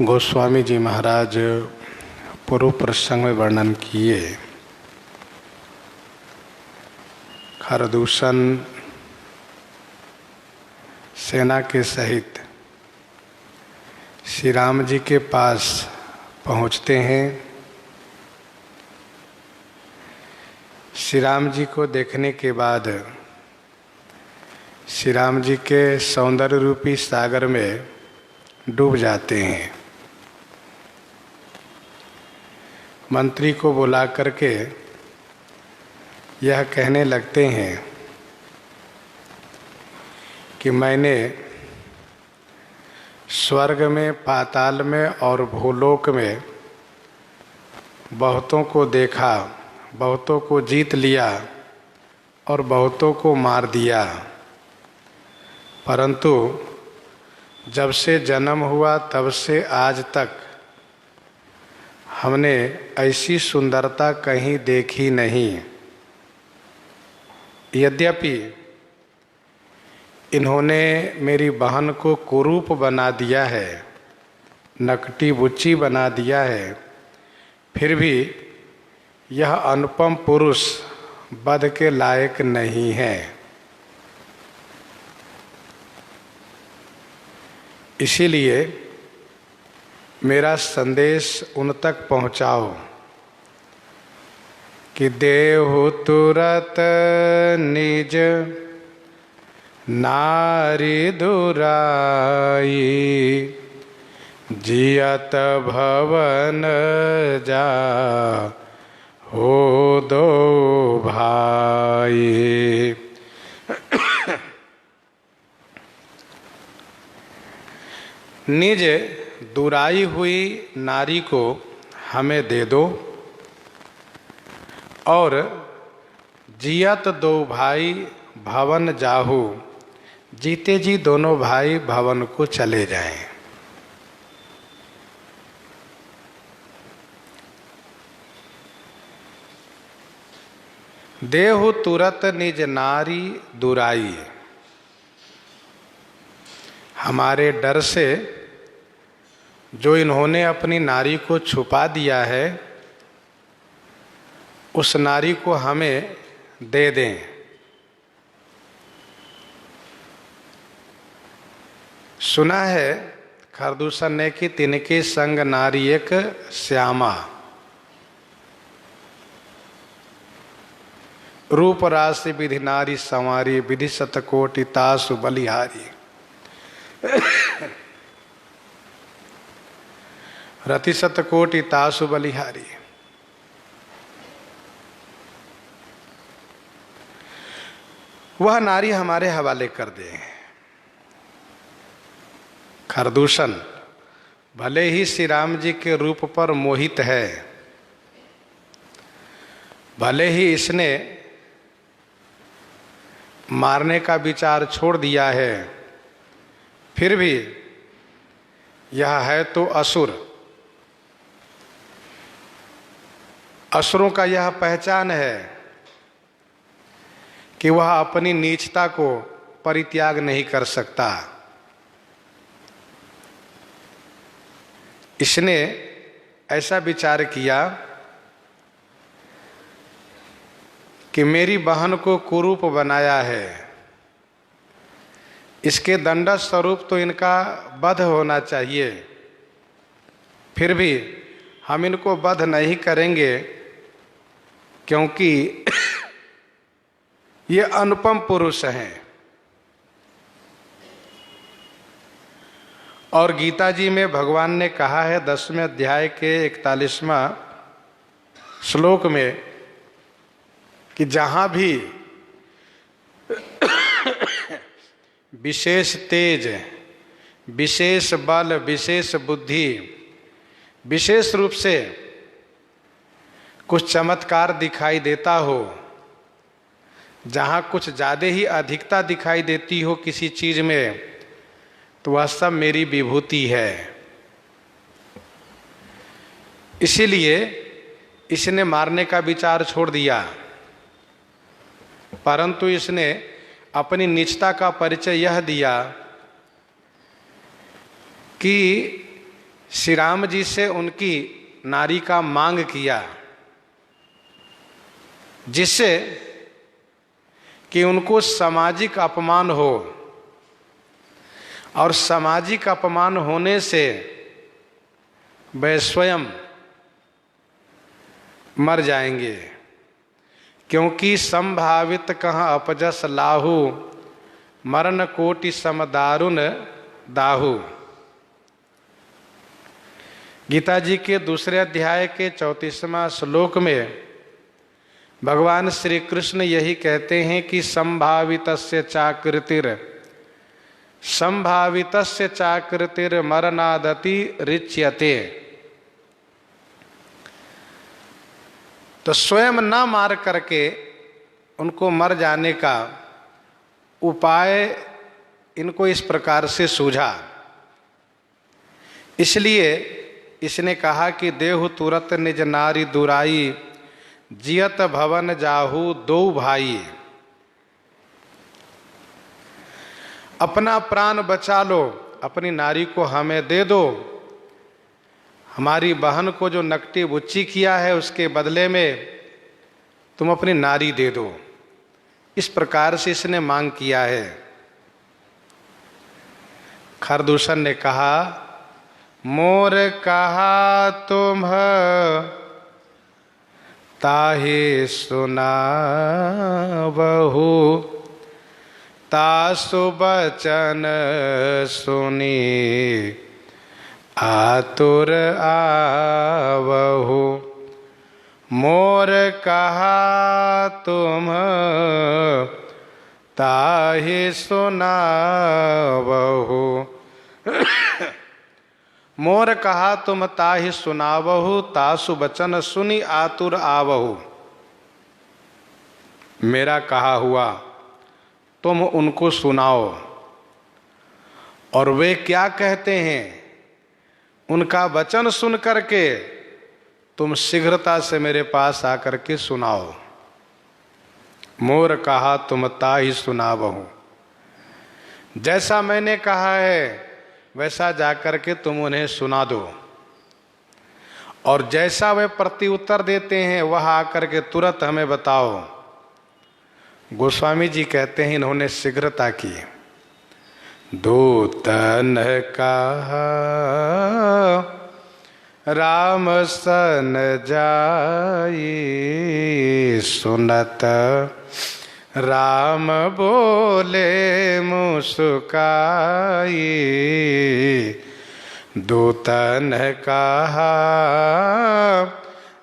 गोस्वामी जी महाराज पूर्व प्रसंग में वर्णन किए खरदूषण सेना के सहित श्री राम जी के पास पहुँचते हैं। श्री राम जी को देखने के बाद श्री राम जी के सौंदर्य रूपी सागर में डूब जाते हैं। मंत्री को बुला करके यह कहने लगते हैं कि मैंने स्वर्ग में, पाताल में और भूलोक में बहुतों को देखा, बहुतों को जीत लिया और बहुतों को मार दिया, परंतु जब से जन्म हुआ तब से आज तक हमने ऐसी सुंदरता कहीं देखी नहीं। यद्यपि इन्होंने मेरी बहन को कुरूप बना दिया है, नकटी बुच्ची बना दिया है, फिर भी यह अनुपम पुरुष वध के लायक नहीं है। इसीलिए मेरा संदेश उन तक पहुंचाओ कि देहु तुरत निज नारी दुराई, जियत भवन जा हो दो भाई। निज दुराई हुई नारी को हमें दे दो और जियत दो भाई भवन जाहू, जीते जी दोनों भाई भवन को चले जाएं। देहु तुरत निज नारी दुराई। हमारे डर से जो इन्होंने अपनी नारी को छुपा दिया है, उस नारी को हमें दे दें। सुना है खरदूषण ने कि तिनके संग नारी एक श्यामा, रूप राशि विधि नारी संवारी, विधि शतकोटि तासु बलिहारी। रति शतकोटि तासु बलिहारी। वह नारी हमारे हवाले कर दे। खरदूषण भले ही श्री राम जी के रूप पर मोहित है, भले ही इसने मारने का विचार छोड़ दिया है, फिर भी यह है तो असुर। असुरों का यह पहचान है कि वह अपनी नीचता को परित्याग नहीं कर सकता। इसने ऐसा विचार किया कि मेरी बहन को कुरूप बनाया है, इसके दंड स्वरूप तो इनका वध होना चाहिए, फिर भी हम इनको वध नहीं करेंगे क्योंकि ये अनुपम पुरुष हैं। और गीता जी में भगवान ने कहा है 10वें अध्याय के 41वां श्लोक में कि जहाँ भी विशेष तेज, विशेष बल, विशेष बुद्धि, विशेष रूप से कुछ चमत्कार दिखाई देता हो, जहाँ कुछ ज़्यादा ही अधिकता दिखाई देती हो किसी चीज़ में, तो वह सब मेरी विभूति है। इसीलिए इसने मारने का विचार छोड़ दिया। परंतु इसने अपनी नीचता का परिचय यह दिया कि श्री राम जी से उनकी नारी का मांग किया, जिससे कि उनको सामाजिक अपमान हो, और सामाजिक अपमान होने से वे स्वयं मर जाएंगे, क्योंकि संभावित कहाँ अपजस लाहू, मरण कोटि सम दारुण दाहू। गीता जी के दूसरे अध्याय के 34वां श्लोक में भगवान श्री कृष्ण यही कहते हैं कि संभावितस्य चाकृतिर मरणादति रिच्यते। तो स्वयं न मार करके उनको मर जाने का उपाय इनको इस प्रकार से सूझा। इसलिए इसने कहा कि देहु तुरत निज नारी दुराई, जियत भवन जाहू दो भाई। अपना प्राण बचा लो, अपनी नारी को हमें दे दो, हमारी बहन को जो नकटी बुच्ची किया है उसके बदले में तुम अपनी नारी दे दो। इस प्रकार से इसने मांग किया है। खरदूषण ने कहा, मोर कहा तुम ताहि सुनावहु, तासु बचन सुनी आतुर आवहु। मोर कहा तुम ताहि सुनावहु, मोर कहा तुम ताहि सुनावहु, तासु बचन सुनी आतुर आवहु। मेरा कहा हुआ तुम उनको सुनाओ। और वे क्या कहते हैं, उनका वचन सुन करके तुम शीघ्रता से मेरे पास आकर के सुनाओ। मोर कहा तुम ताहि सुनावहु, जैसा मैंने कहा है वैसा जाकर के तुम उन्हें सुना दो। और जैसा वे प्रति उत्तर देते हैं वह आकर के तुरंत हमें बताओ। गोस्वामी जी कहते हैं इन्होंने शीघ्रता की। दूतन कहा राम सन जाई, सुनत राम बोले मुस्काई। दूतन कहा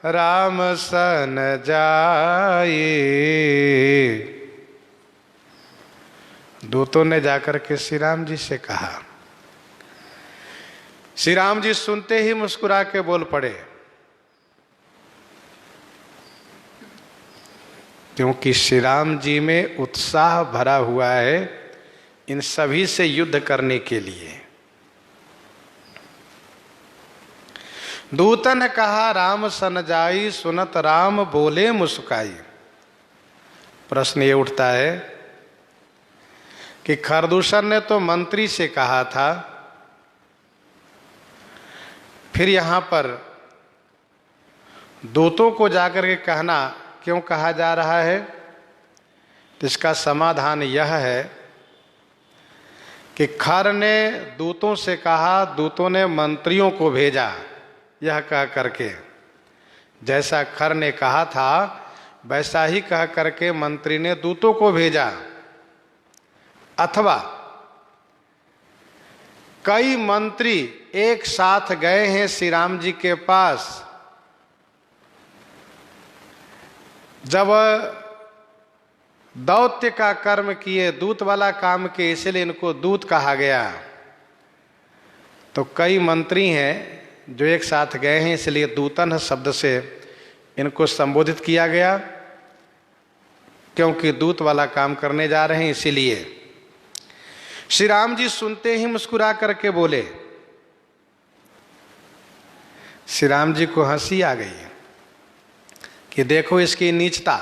राम सन जाई। दूतों ने जाकर के श्री राम जी से कहा। श्री राम जी सुनते ही मुस्कुरा के बोल पड़े, क्योंकि श्री राम जी में उत्साह भरा हुआ है इन सभी से युद्ध करने के लिए। दूतन ने कहा राम सन जाई, सुनत राम बोले मुस्काई। प्रश्न ये उठता है कि खरदूषण ने तो मंत्री से कहा था, फिर यहाँ पर दूतों को जाकर के कहना क्यों कहा जा रहा है? तो इसका समाधान यह है कि खर ने दूतों से कहा, दूतों ने मंत्रियों को भेजा यह कह करके, जैसा खर ने कहा था वैसा ही कह करके मंत्री ने दूतों को भेजा। अथवा कई मंत्री एक साथ गए हैं श्री राम जी के पास, जब दौत्य का कर्म किए, दूत वाला काम किए, इसलिए इनको दूत कहा गया। तो कई मंत्री हैं जो एक साथ गए हैं, इसलिए दूतन शब्द से इनको संबोधित किया गया, क्योंकि दूत वाला काम करने जा रहे हैं। इसीलिए श्री राम जी सुनते ही मुस्कुरा करके बोले। श्री राम जी को हंसी आ गई कि देखो इसकी नीचता।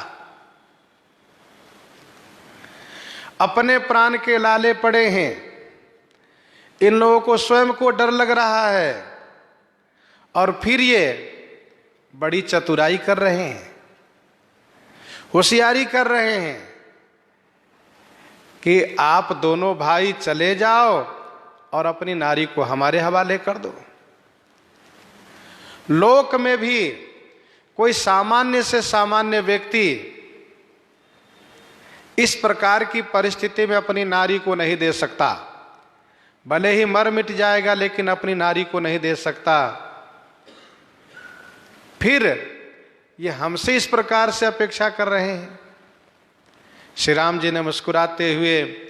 अपने प्राण के लाले पड़े हैं। इन लोगों को स्वयं को डर लग रहा है और फिर ये बड़ी चतुराई कर रहे हैं, होशियारी कर रहे हैं कि आप दोनों भाई चले जाओ और अपनी नारी को हमारे हवाले कर दो। लोक में भी कोई सामान्य से सामान्य व्यक्ति इस प्रकार की परिस्थिति में अपनी नारी को नहीं दे सकता। भले ही मर मिट जाएगा लेकिन अपनी नारी को नहीं दे सकता। फिर ये हमसे इस प्रकार से अपेक्षा कर रहे हैं। श्री राम जी ने मुस्कुराते हुए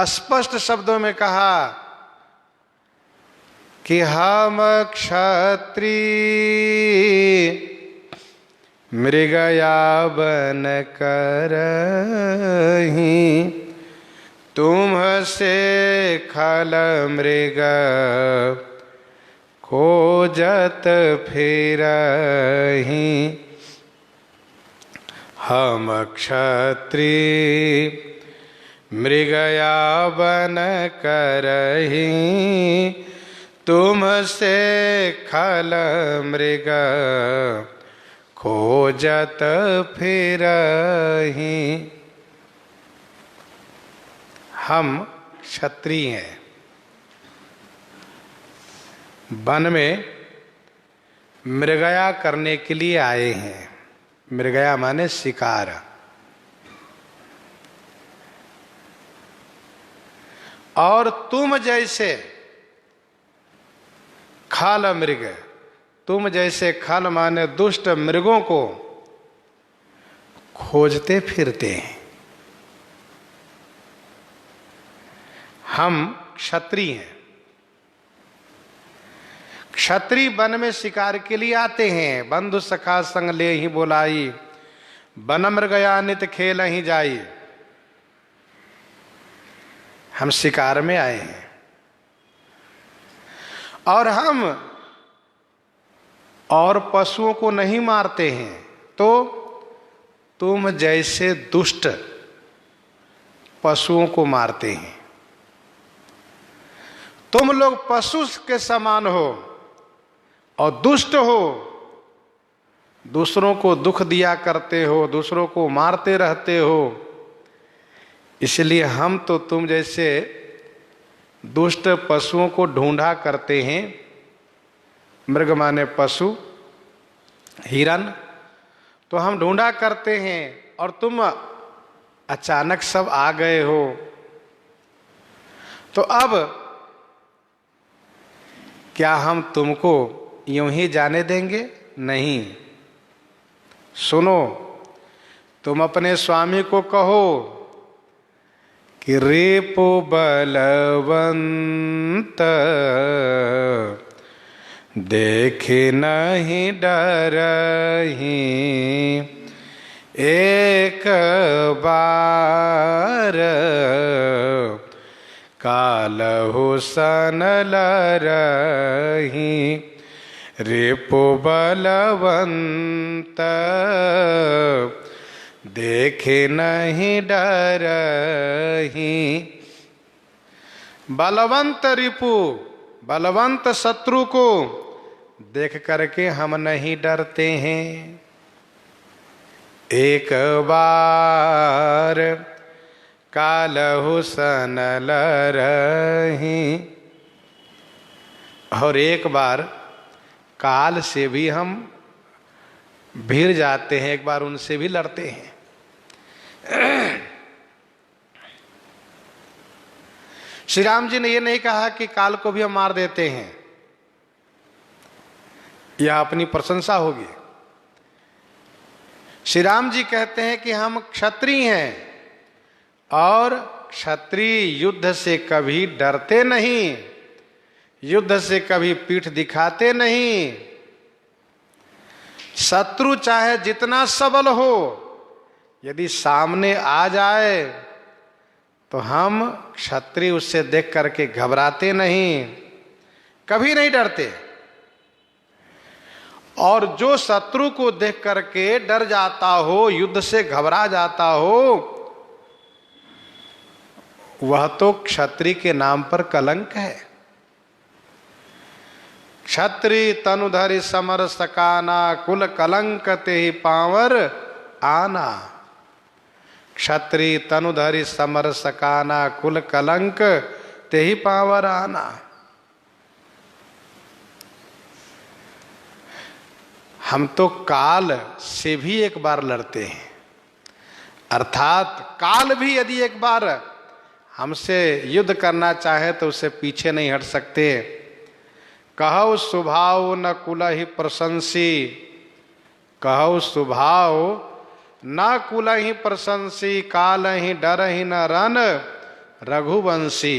स्पष्ट शब्दों में कहा कि हम क्षत्रिय मृगया बन करहीं, तुम्हसे खल मृग खोजत फिरहीं। हम क्षत्रिय मृगया बन करहीं, तुमसे खल मृग खोजत फिरहीं। हम क्षत्रिय हैं, वन में मृगया करने के लिए आए हैं। मृगया माने शिकार। और तुम जैसे खल मृग, तुम जैसे खल माने दुष्ट मृगों को खोजते फिरते हैं। हम क्षत्रिय हैं। क्षत्रिय वन में शिकार के लिए आते हैं। बंधु सखा संग ले ही बोलाई, वन मृगया नित खेल ही जाई। हम शिकार में आए हैं और हम और पशुओं को नहीं मारते हैं। तो तुम जैसे दुष्ट पशुओं को मारते हैं। तुम लोग पशु के समान हो और दुष्ट हो, दूसरों को दुख दिया करते हो, दूसरों को मारते रहते हो। इसलिए हम तो तुम जैसे दुष्ट पशुओं को ढूंढा करते हैं। मृग माने पशु, हिरन, तो हम ढूंढा करते हैं और तुम अचानक सब आ गए हो। तो अब क्या हम तुमको यूं ही जाने देंगे? नहीं। सुनो, तुम अपने स्वामी को कहो कि रेपो बलवंत देखे नहीं डरहीं, एक बार कालहु सन लरहीं। रेपो बलवंत देखे नहीं डरहीं। बलवंत रिपु, बलवंत शत्रु को देख करके हम नहीं डरते हैं। एक बार कालहु सन लरहीं। और एक बार काल से भी हम भिड़ जाते हैं, एक बार उनसे भी लड़ते हैं। श्री राम जी ने यह नहीं कहा कि काल को भी हम मार देते हैं, यह अपनी प्रशंसा होगी। श्री राम जी कहते हैं कि हम क्षत्रिय हैं और क्षत्रिय युद्ध से कभी डरते नहीं, युद्ध से कभी पीठ दिखाते नहीं। शत्रु चाहे जितना सबल हो, यदि सामने आ जाए तो हम क्षत्रिय उससे देख करके घबराते नहीं, कभी नहीं डरते। और जो शत्रु को देख करके डर जाता हो, युद्ध से घबरा जाता हो, वह तो क्षत्रिय के नाम पर कलंक है। क्षत्रिय तनुधरि समर सकाना, कुल कलंक ते ही पावर आना। क्षत्रिय तनुधरि समर सकाना, कुल कलंक ते ही पावर आना। हम तो काल से भी एक बार लड़ते हैं, अर्थात काल भी यदि एक बार हमसे युद्ध करना चाहे तो उससे पीछे नहीं हट सकते। कहौ स्वभाव न कुल ही प्रशंसी, कहौ स्वभाव न कुल ही प्रशंसी, काल ही डर ही न रन रघुवंशी।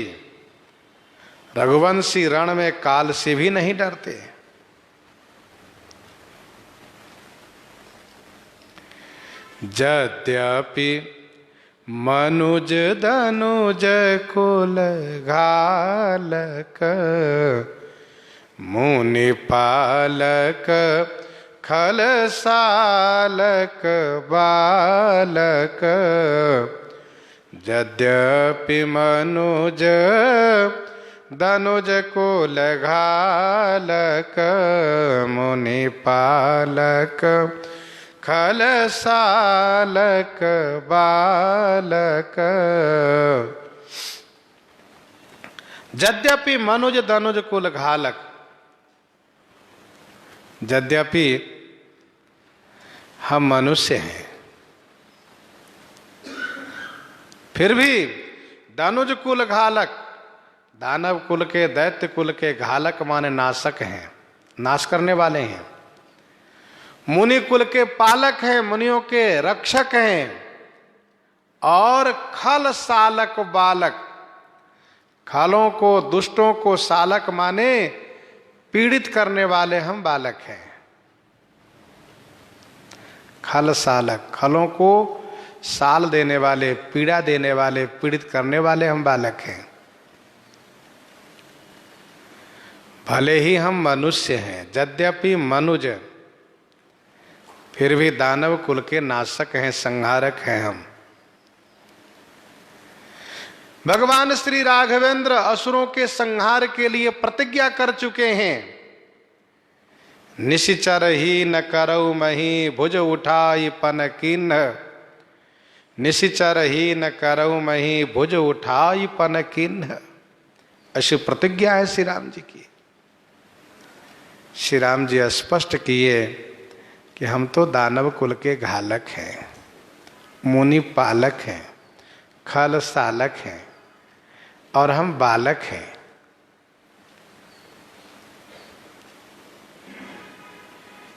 रघुवंशी रण में काल से भी नहीं डरते। यद्यपि मनुज धनुज कुल घालक, मुनि पालक खल सालक बालक। यद्यपि मनुज धनुज कुल घालक, मुनि पालक खल सालक बालक। यद्यपि मनुज धनुज कुल घालक, यद्यपि हम मनुष्य हैं, फिर भी धनुज कुल घालक, दानव कुल के दैत्य कुल के घालक माने नाशक हैं, नाश करने वाले हैं। मुनि कुल के पालक हैं, मुनियों के रक्षक हैं। और खल सालक बालक, खलों को दुष्टों को सालक माने पीड़ित करने वाले हम बालक हैं। खल सालक, खलों को साल देने वाले, पीड़ा देने वाले, पीड़ित करने वाले हम बालक हैं। भले ही हम मनुष्य हैं, यद्यपि मनुज, फिर भी दानव कुल के नाशक हैं, संहारक हैं हम। भगवान श्री राघवेंद्र असुरों के संहार के लिए प्रतिज्ञा कर चुके हैं। निशिचर ही न करऊ मही, भुज उठाई पन किन्ह। निशिचर ही न करऊ मही, भुज उठाई पन किन्ह। ऐसी प्रतिज्ञा है श्री राम जी की। श्री राम जी स्पष्ट किए कि हम तो दानव कुल के घालक हैं, मुनि पालक हैं, खल सालक हैं और हम बालक हैं।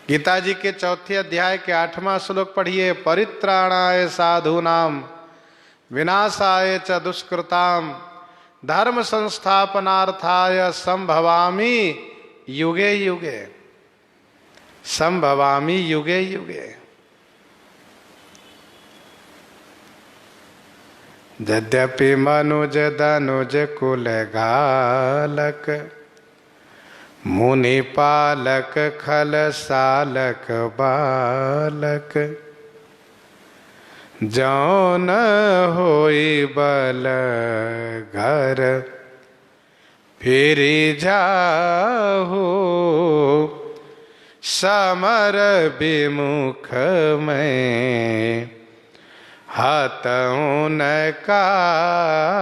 गीता जी के 4 अध्याय के 8वां श्लोक पढ़िए। परित्राणाय साधूनाम विनाशाय च दुष्कृताम धर्म संस्थापनार्थाय संभवामि युगे युगे। संभवामि युगे युगे। यद्यपि मनुज धनुज कुल घालक, मुनि पालक खल सालक बालक। जौ न होई बल घर फिरि जाहु, समर विमुख में हतऊ न काहू।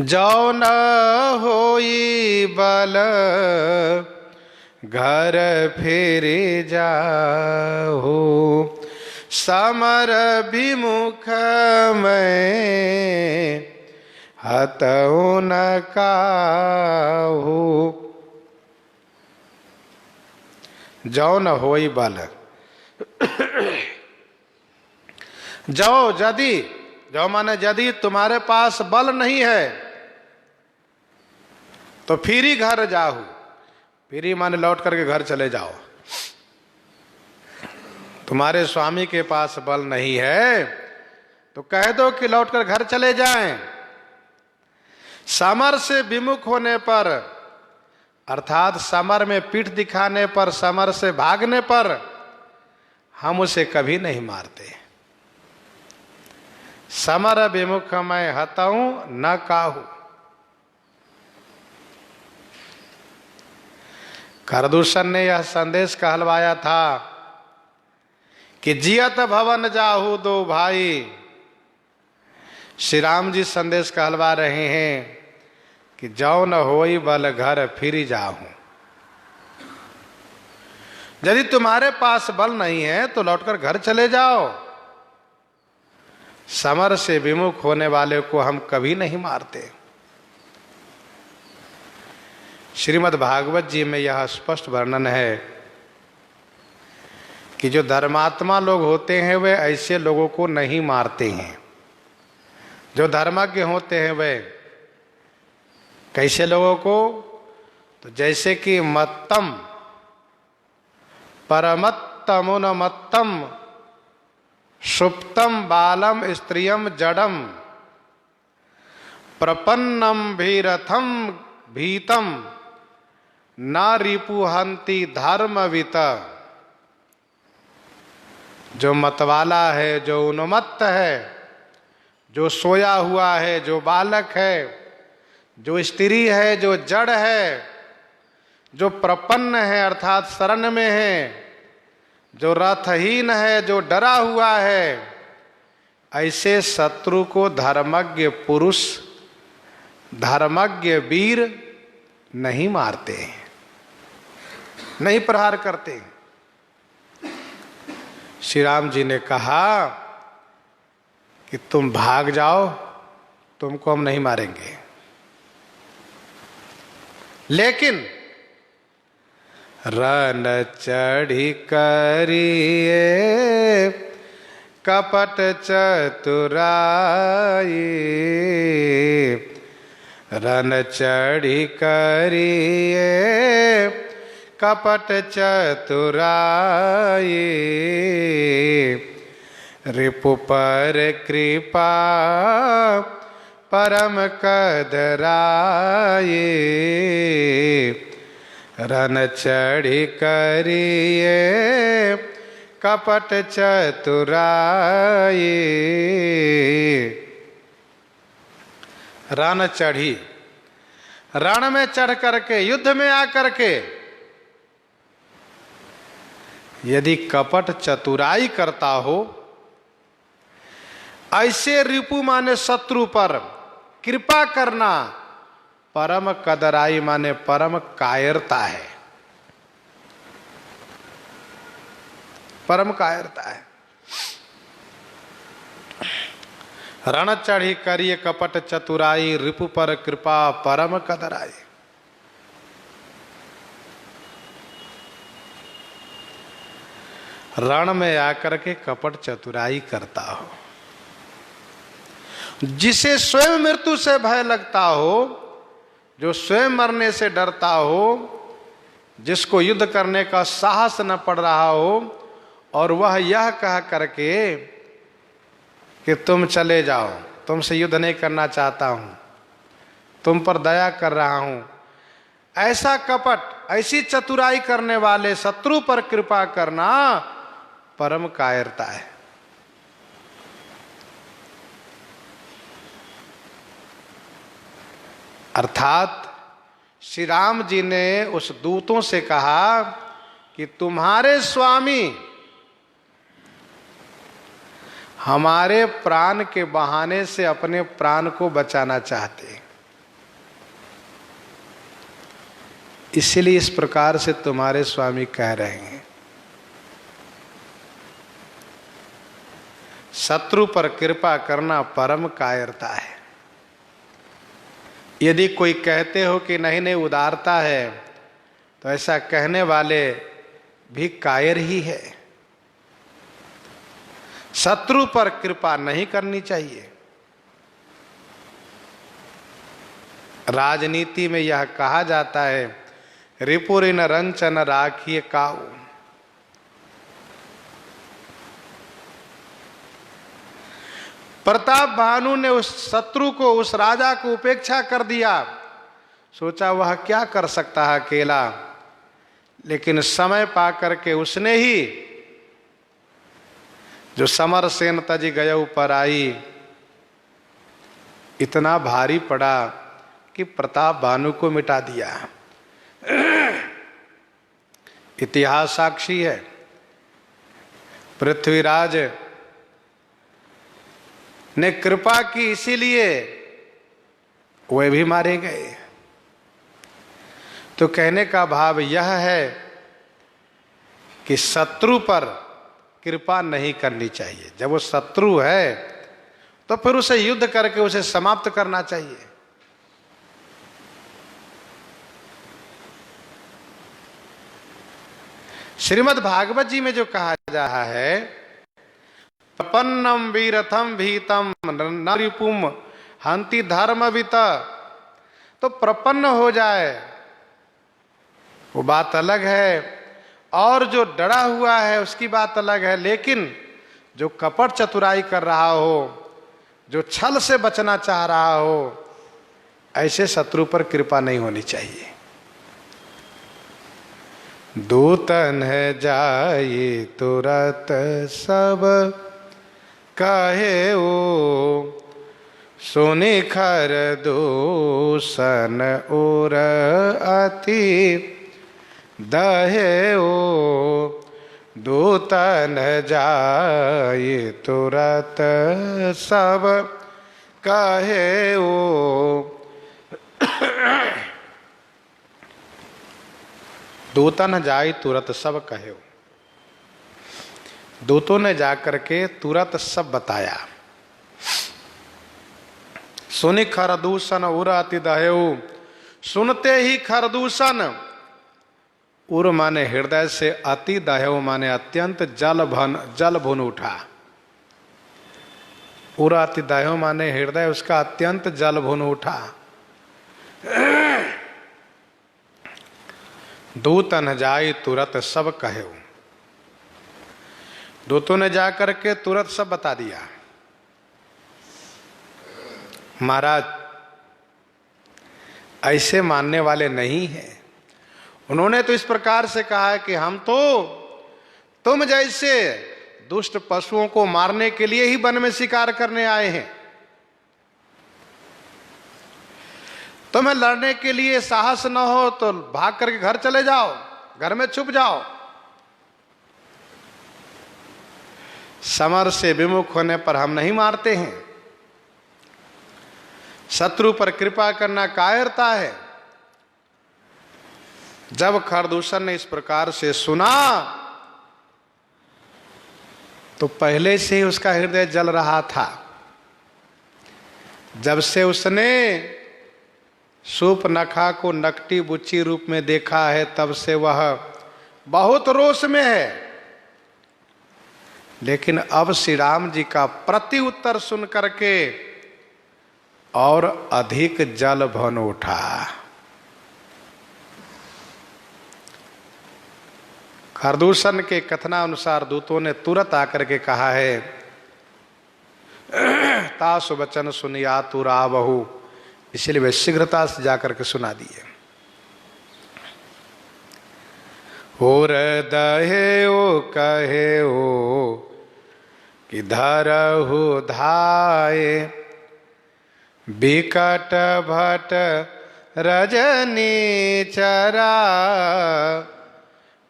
जौ न होई बल घर फिरि जाहू, समर विमुख में हतऊ न काहू। जौ न होई बल, जौ यदि, जौ माने यदि तुम्हारे पास बल नहीं है तो फिर घर जाहू। फिर माने लौट करके घर चले जाओ। तुम्हारे स्वामी के पास बल नहीं है तो कह दो कि लौट कर घर चले जाएं। समर से विमुख होने पर, अर्थात समर में पीठ दिखाने पर, समर से भागने पर हम उसे कभी नहीं मारते। समर विमुख मैं हतऊं न काहू। खरदूषण ने यह संदेश कहलवाया था कि जियत भवन जाहू दो भाई। श्री राम जी संदेश कहलवा रहे हैं कि जाओ न होई बल घर फिर जाहूं। यदि तुम्हारे पास बल नहीं है तो लौटकर घर चले जाओ। समर से विमुख होने वाले को हम कभी नहीं मारते। श्रीमद् भागवत जी में यह स्पष्ट वर्णन है कि जो धर्मात्मा लोग होते हैं वे ऐसे लोगों को नहीं मारते हैं। जो धर्मज्ञ होते हैं वे कैसे लोगों को, तो जैसे कि मत्तम परमत्तमुन्मत्तम सुप्तम बालम स्त्रियम जडम प्रपन्नम भीरथम भीतम न रिपुहंति धर्मवित। जो मतवाला है, जो उन्मत्त है, जो सोया हुआ है, जो बालक है, जो स्त्री है, जो जड़ है, जो प्रपन्न है अर्थात शरण में है, जो रथहीन है, जो डरा हुआ है, ऐसे शत्रु को धर्मज्ञ पुरुष, धर्मज्ञ वीर नहीं मारते, नहीं प्रहार करते। श्री राम जी ने कहा कि तुम भाग जाओ, तुमको हम नहीं मारेंगे। लेकिन रन चढ़ी करिए कपट चतुराई। रन चढ़ी करिए कपट चतुराई। रिपु पर कृपा परम कदराई। रन चढ़ी करिए कपट चतुराई। रण चढ़ी, रण में चढ़ करके, युद्ध में आकर के यदि कपट चतुराई करता हो, ऐसे रिपु माने शत्रु पर कृपा करना, परम कदराई माने परम कायरता है, परम कायरता है। रण चढ़ी करिए कपट चतुराई, रिपु पर कृपा परम कदराई। रण में आकर के कपट चतुराई करता हो, जिसे स्वयं मृत्यु से भय लगता हो, जो स्वयं मरने से डरता हो, जिसको युद्ध करने का साहस न पड़ रहा हो, और वह यह कह करके कि तुम चले जाओ, तुमसे युद्ध नहीं करना चाहता हूं, तुम पर दया कर रहा हूं, ऐसा कपट, ऐसी चतुराई करने वाले शत्रु पर कृपा करना परम कायरता है। अर्थात श्री राम जी ने उस दूतों से कहा कि तुम्हारे स्वामी हमारे प्राण के बहाने से अपने प्राण को बचाना चाहते हैं, इसलिए इस प्रकार से तुम्हारे स्वामी कह रहे हैं। शत्रु पर कृपा करना परम कायरता है। यदि कोई कहते हो कि नहीं नहीं उदारता है, तो ऐसा कहने वाले भी कायर ही है। शत्रु पर कृपा नहीं करनी चाहिए। राजनीति में यह कहा जाता है, रिपुरिन रंचन राखिए काऊ। प्रताप भानु ने उस शत्रु को, उस राजा को उपेक्षा कर दिया। सोचा वह क्या कर सकता है अकेला, लेकिन समय पा करके उसने ही, जो समर सेन तज गयऊ पर आई, इतना भारी पड़ा कि प्रताप भानु को मिटा दिया। इतिहास साक्षी है। पृथ्वीराज ने कृपा की, इसीलिए वे भी मारे गए। तो कहने का भाव यह है कि शत्रु पर कृपा नहीं करनी चाहिए। जब वो शत्रु है तो फिर उसे युद्ध करके उसे समाप्त करना चाहिए। श्रीमद् भागवत जी में जो कहा जा रहा है, प्रपन्नम वीरथम भीतम नरिपुम हंति धर्मवित, तो प्रपन्न हो जाए वो बात अलग है, और जो डरा हुआ है उसकी बात अलग है। लेकिन जो कपट चतुराई कर रहा हो, जो छल से बचना चाह रहा हो, ऐसे शत्रु पर कृपा नहीं होनी चाहिए। दूतन जाए तुरत सब कहे ओ, सुनि खर दूषण उर अति दहे ओ। दूतन जाए तुरत सब कहे ओ। दूतन जाए तुरत सब कहे। दूतों ने जाकर के तुरंत सब बताया। सुनि खरदूषण उर अति दहेउ, सुनते ही खरदूषण, उर माने हृदय से, अति दहेउ माने अत्यंत जल भुन उठा। उर अति दहेउ माने हृदय उसका अत्यंत जल भुन उठा। दूतन जाई तुरत सब कहे। दूतों ने जाकर के तुरंत सब बता दिया। महाराज ऐसे मानने वाले नहीं हैं। उन्होंने तो इस प्रकार से कहा है कि हम तो तुम जैसे दुष्ट पशुओं को मारने के लिए ही वन में शिकार करने आए हैं। तुम्हें लड़ने के लिए साहस न हो तो भाग करके घर चले जाओ, घर में छुप जाओ। समर से विमुख होने पर हम नहीं मारते हैं। शत्रु पर कृपा करना कायरता है। जब खरदूषण ने इस प्रकार से सुना तो पहले से ही उसका हृदय जल रहा था। जब से उसने सूर्पनखा को नकटी बुच्ची रूप में देखा है, तब से वह बहुत रोष में है। लेकिन अब श्री राम जी का प्रति उत्तर सुन करके और अधिक जल भन उठा। खरदूषण के कथनानुसार दूतों ने तुरंत आकर के कहा है, तासु वचन सुनिया तु रावहु, इसलिए वे शीघ्रता से जाकर के सुना दिए। और दहे ओ कहे ओ कि धरहु धाये, बिकट भट रजनी चरा,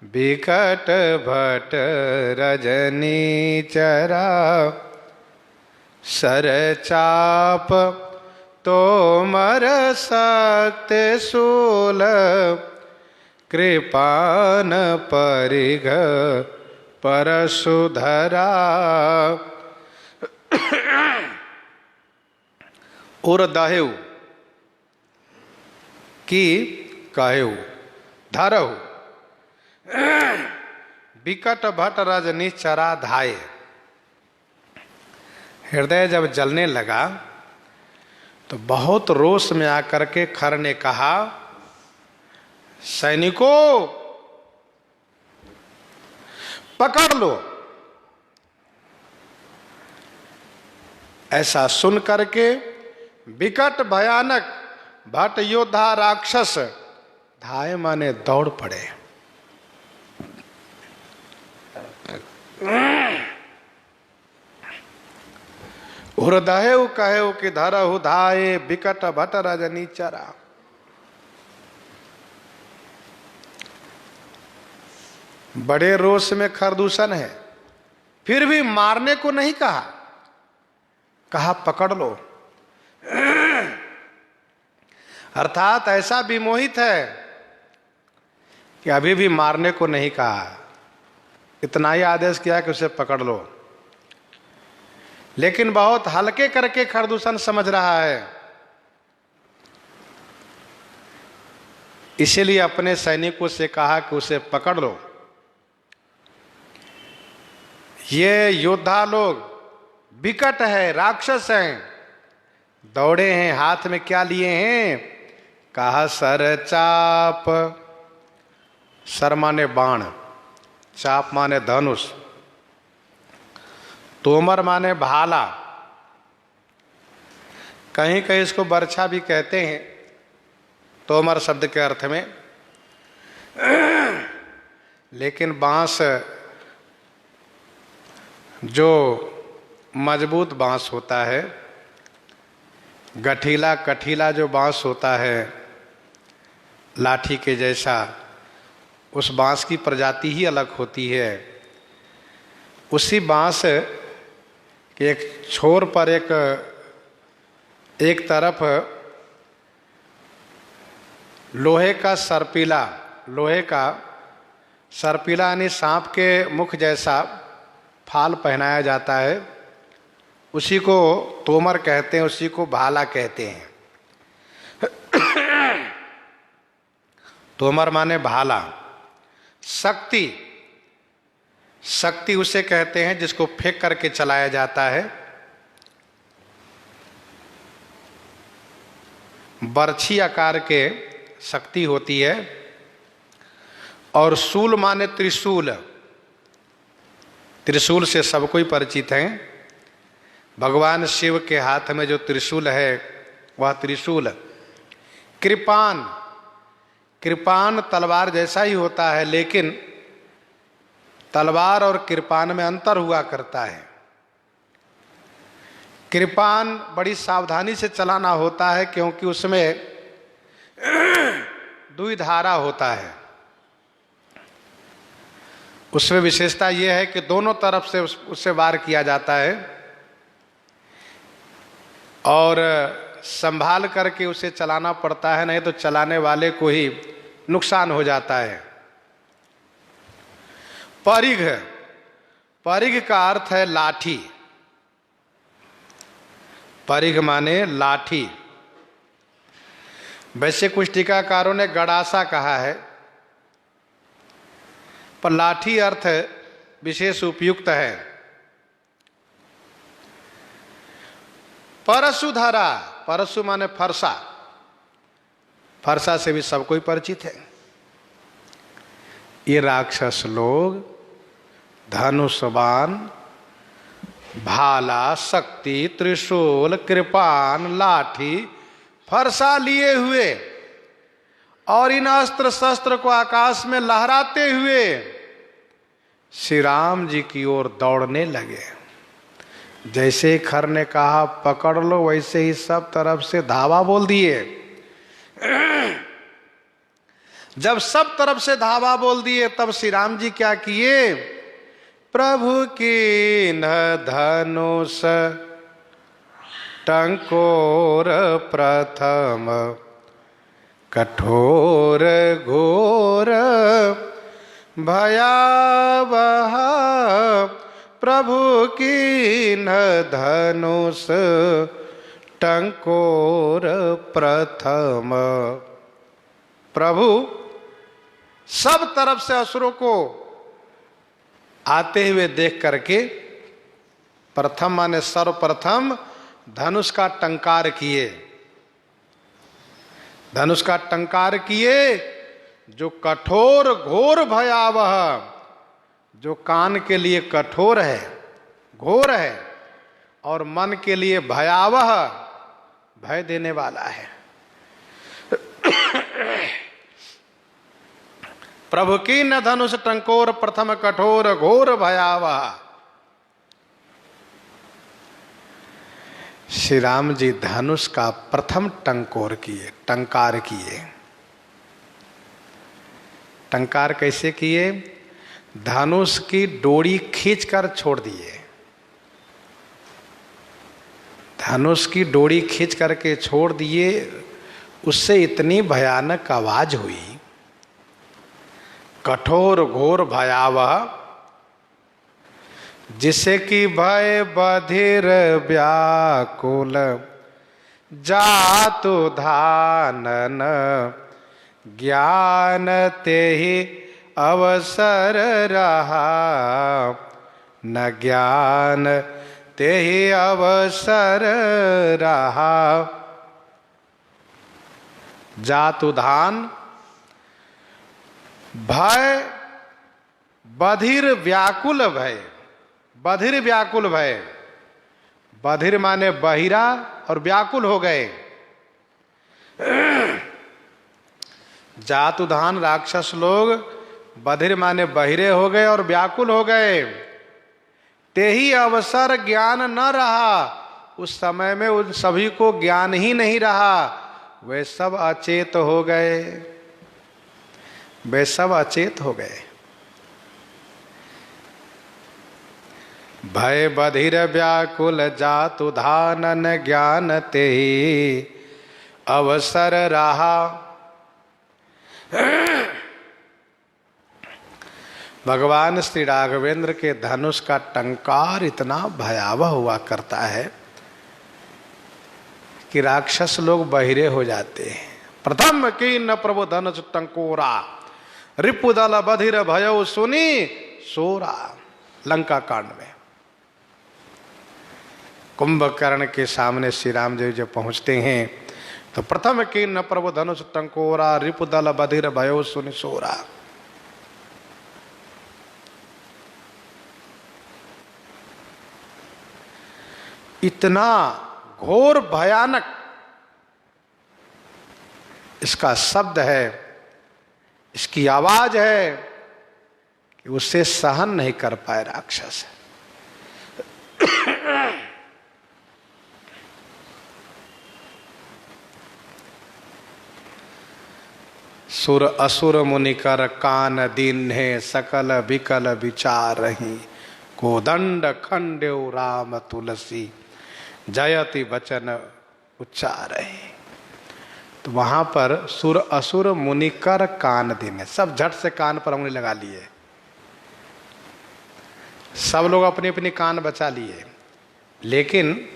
बिकट भट रजनी चरा, सर चाप तोमर सत्य शूल, कृपान परिघ परशुधरा। उर दहेउ की कहेउ, धरहु, बिकट भट रजनी चरा धाये। हृदय जब जलने लगा तो बहुत रोष में आकर के खर ने कहा, सैनिकों पकड़ लो। ऐसा सुन करके विकट भयानक भट योद्धा राक्षस धाये माने दौड़ पड़े। हृदय कहे कि धरहु धाये बिकट भट रजनी चरा। बड़े रोष में खरदूषण है, फिर भी मारने को नहीं कहा, कहा पकड़ लो। अर्थात ऐसा विमोहित है कि अभी भी मारने को नहीं कहा, इतना ही आदेश किया कि उसे पकड़ लो। लेकिन बहुत हल्के करके खरदूषण समझ रहा है, इसीलिए अपने सैनिकों से कहा कि उसे पकड़ लो। ये योद्धा लोग विकट है, राक्षस हैं, दौड़े हैं, हाथ में क्या लिए हैं? कहा सर चाप। सर माने बाण, चाप माने धनुष, तोमर माने भाला, कहीं कहीं इसको बर्छा भी कहते हैं तोमर शब्द के अर्थ में। लेकिन बांस जो मजबूत बांस होता है, गठीला कठीला जो बांस होता है लाठी के जैसा, उस बांस की प्रजाति ही अलग होती है। उसी बांस के एक छोर पर एक तरफ लोहे का सरपीला यानी सांप के मुख जैसा फाल पहनाया जाता है, उसी को तोमर कहते हैं, उसी को भाला कहते हैं। तोमर माने भाला। शक्ति उसे कहते हैं जिसको फेंक करके चलाया जाता है। बरछी आकार के शक्ति होती है। और शूल माने त्रिशूल। त्रिशूल से सब कोई परिचित हैं। भगवान शिव के हाथ में जो त्रिशूल है वह त्रिशूल। कृपान तलवार जैसा ही होता है, लेकिन तलवार और कृपान में अंतर हुआ करता है। कृपान बड़ी सावधानी से चलाना होता है क्योंकि उसमें द्विधारा होता है। उसमें विशेषता यह है कि दोनों तरफ से उससे वार किया जाता है और संभाल करके उसे चलाना पड़ता है, नहीं तो चलाने वाले को ही नुकसान हो जाता है। परिघ का अर्थ है लाठी। परिघ माने लाठी। वैसे कुछ टीकाकारों ने गड़ासा कहा है, पर लाठी अर्थ विशेष उपयुक्त है। परशुधरा, परशु माने फरसा। फरसा से भी सब कोई परिचित है। ये राक्षस लोग धनुषबाण, भाला, शक्ति, त्रिशूल, कृपान, लाठी, फरसा लिए हुए और इन अस्त्र शस्त्र को आकाश में लहराते हुए श्री राम जी की ओर दौड़ने लगे। जैसे खर ने कहा पकड़ लो, वैसे ही सब तरफ से धावा बोल दिए। जब सब तरफ से धावा बोल दिए तब श्री राम जी क्या किए? प्रभु की न धनुष टंकोर प्रथम, कठोर घोर भयावह। प्रभु की न धनुष टंकोर प्रथम। प्रभु सब तरफ से असुरों को आते हुए देख करके प्रथम माने सर्वप्रथम धनुष का टंकार किए। धनुष का टंकार किए जो कठोर घोर भयावह, जो कान के लिए कठोर है, घोर है, और मन के लिए भयावह, भय देने वाला है। प्रभु की न धनुष टंकोर प्रथम, कठोर घोर भयावह। श्री राम जी धनुष का प्रथम टंकार किए। टंकार कैसे किए? धनुष की डोरी खींचकर छोड़ दिए। धनुष की डोरी खींच करके छोड़ दिए। उससे इतनी भयानक आवाज हुई, कठोर घोर भयावह, जिसे कि भय बधिर व्याकुल जातु धानन, ज्ञान तेहि अवसर रहा, न ज्ञान तेहि अवसर रहा। जातु धान, भय बधिर व्याकुल भय। बधिर व्याकुल भय, बधिर माने बहिरा और व्याकुल हो गए। जातुधान राक्षस लोग बधिर माने बहिरे हो गए और व्याकुल हो गए। ते ही अवसर ज्ञान न रहा, उस समय में उन सभी को ज्ञान ही नहीं रहा। वे सब अचेत हो गए। वे सब अचेत हो गए। भय बधिर व्याकुल जातु धानन, ज्ञान तेहि अवसर रहा। भगवान श्री राघवेंद्र के धनुष का टंकार इतना भयावह हुआ करता है कि राक्षस लोग बहिरे हो जाते हैं। प्रथम की न प्रभु धनुष टंकोरा, रिपुदल बधिर भयो सुनी सोरा। लंका कांड में कुंभकर्ण के सामने श्री राम जी जब पहुंचते हैं तो प्रथम की न प्रभु धनुष टंकोरा, रिपुदल बधिर भयो सुनि सोरा। इतना घोर भयानक इसका शब्द है, इसकी आवाज है कि उससे सहन नहीं कर पाए राक्षस। सुर असुर मुनिकर कान दीन है, सकल विकल विचार रही, कोदंड खंड्यो राम तुलसी, जयति वचन उच्चार रही। तो वहां पर सुर असुर मुनिकर कान दीन है, सब झट से कान पर उंगली लगा लिए। सब लोग अपनी अपनी कान बचा लिए, लेकिन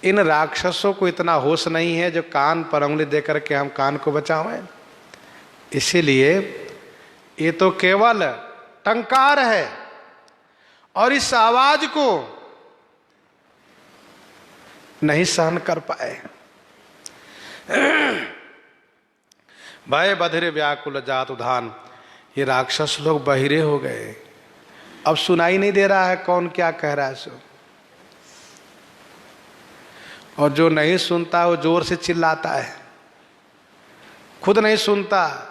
इन राक्षसों को इतना होश नहीं है जो कान पर उंगली देकर के हम कान को बचावें। इसीलिए ये तो केवल टंकार है और इस आवाज को नहीं सहन कर पाए। भय बधिर व्याकुल जातु धान, ये राक्षस लोग बहिरे हो गए। अब सुनाई नहीं दे रहा है कौन क्या कह रहा है सो, और जो नहीं सुनता वो जोर से चिल्लाता है। खुद नहीं सुनता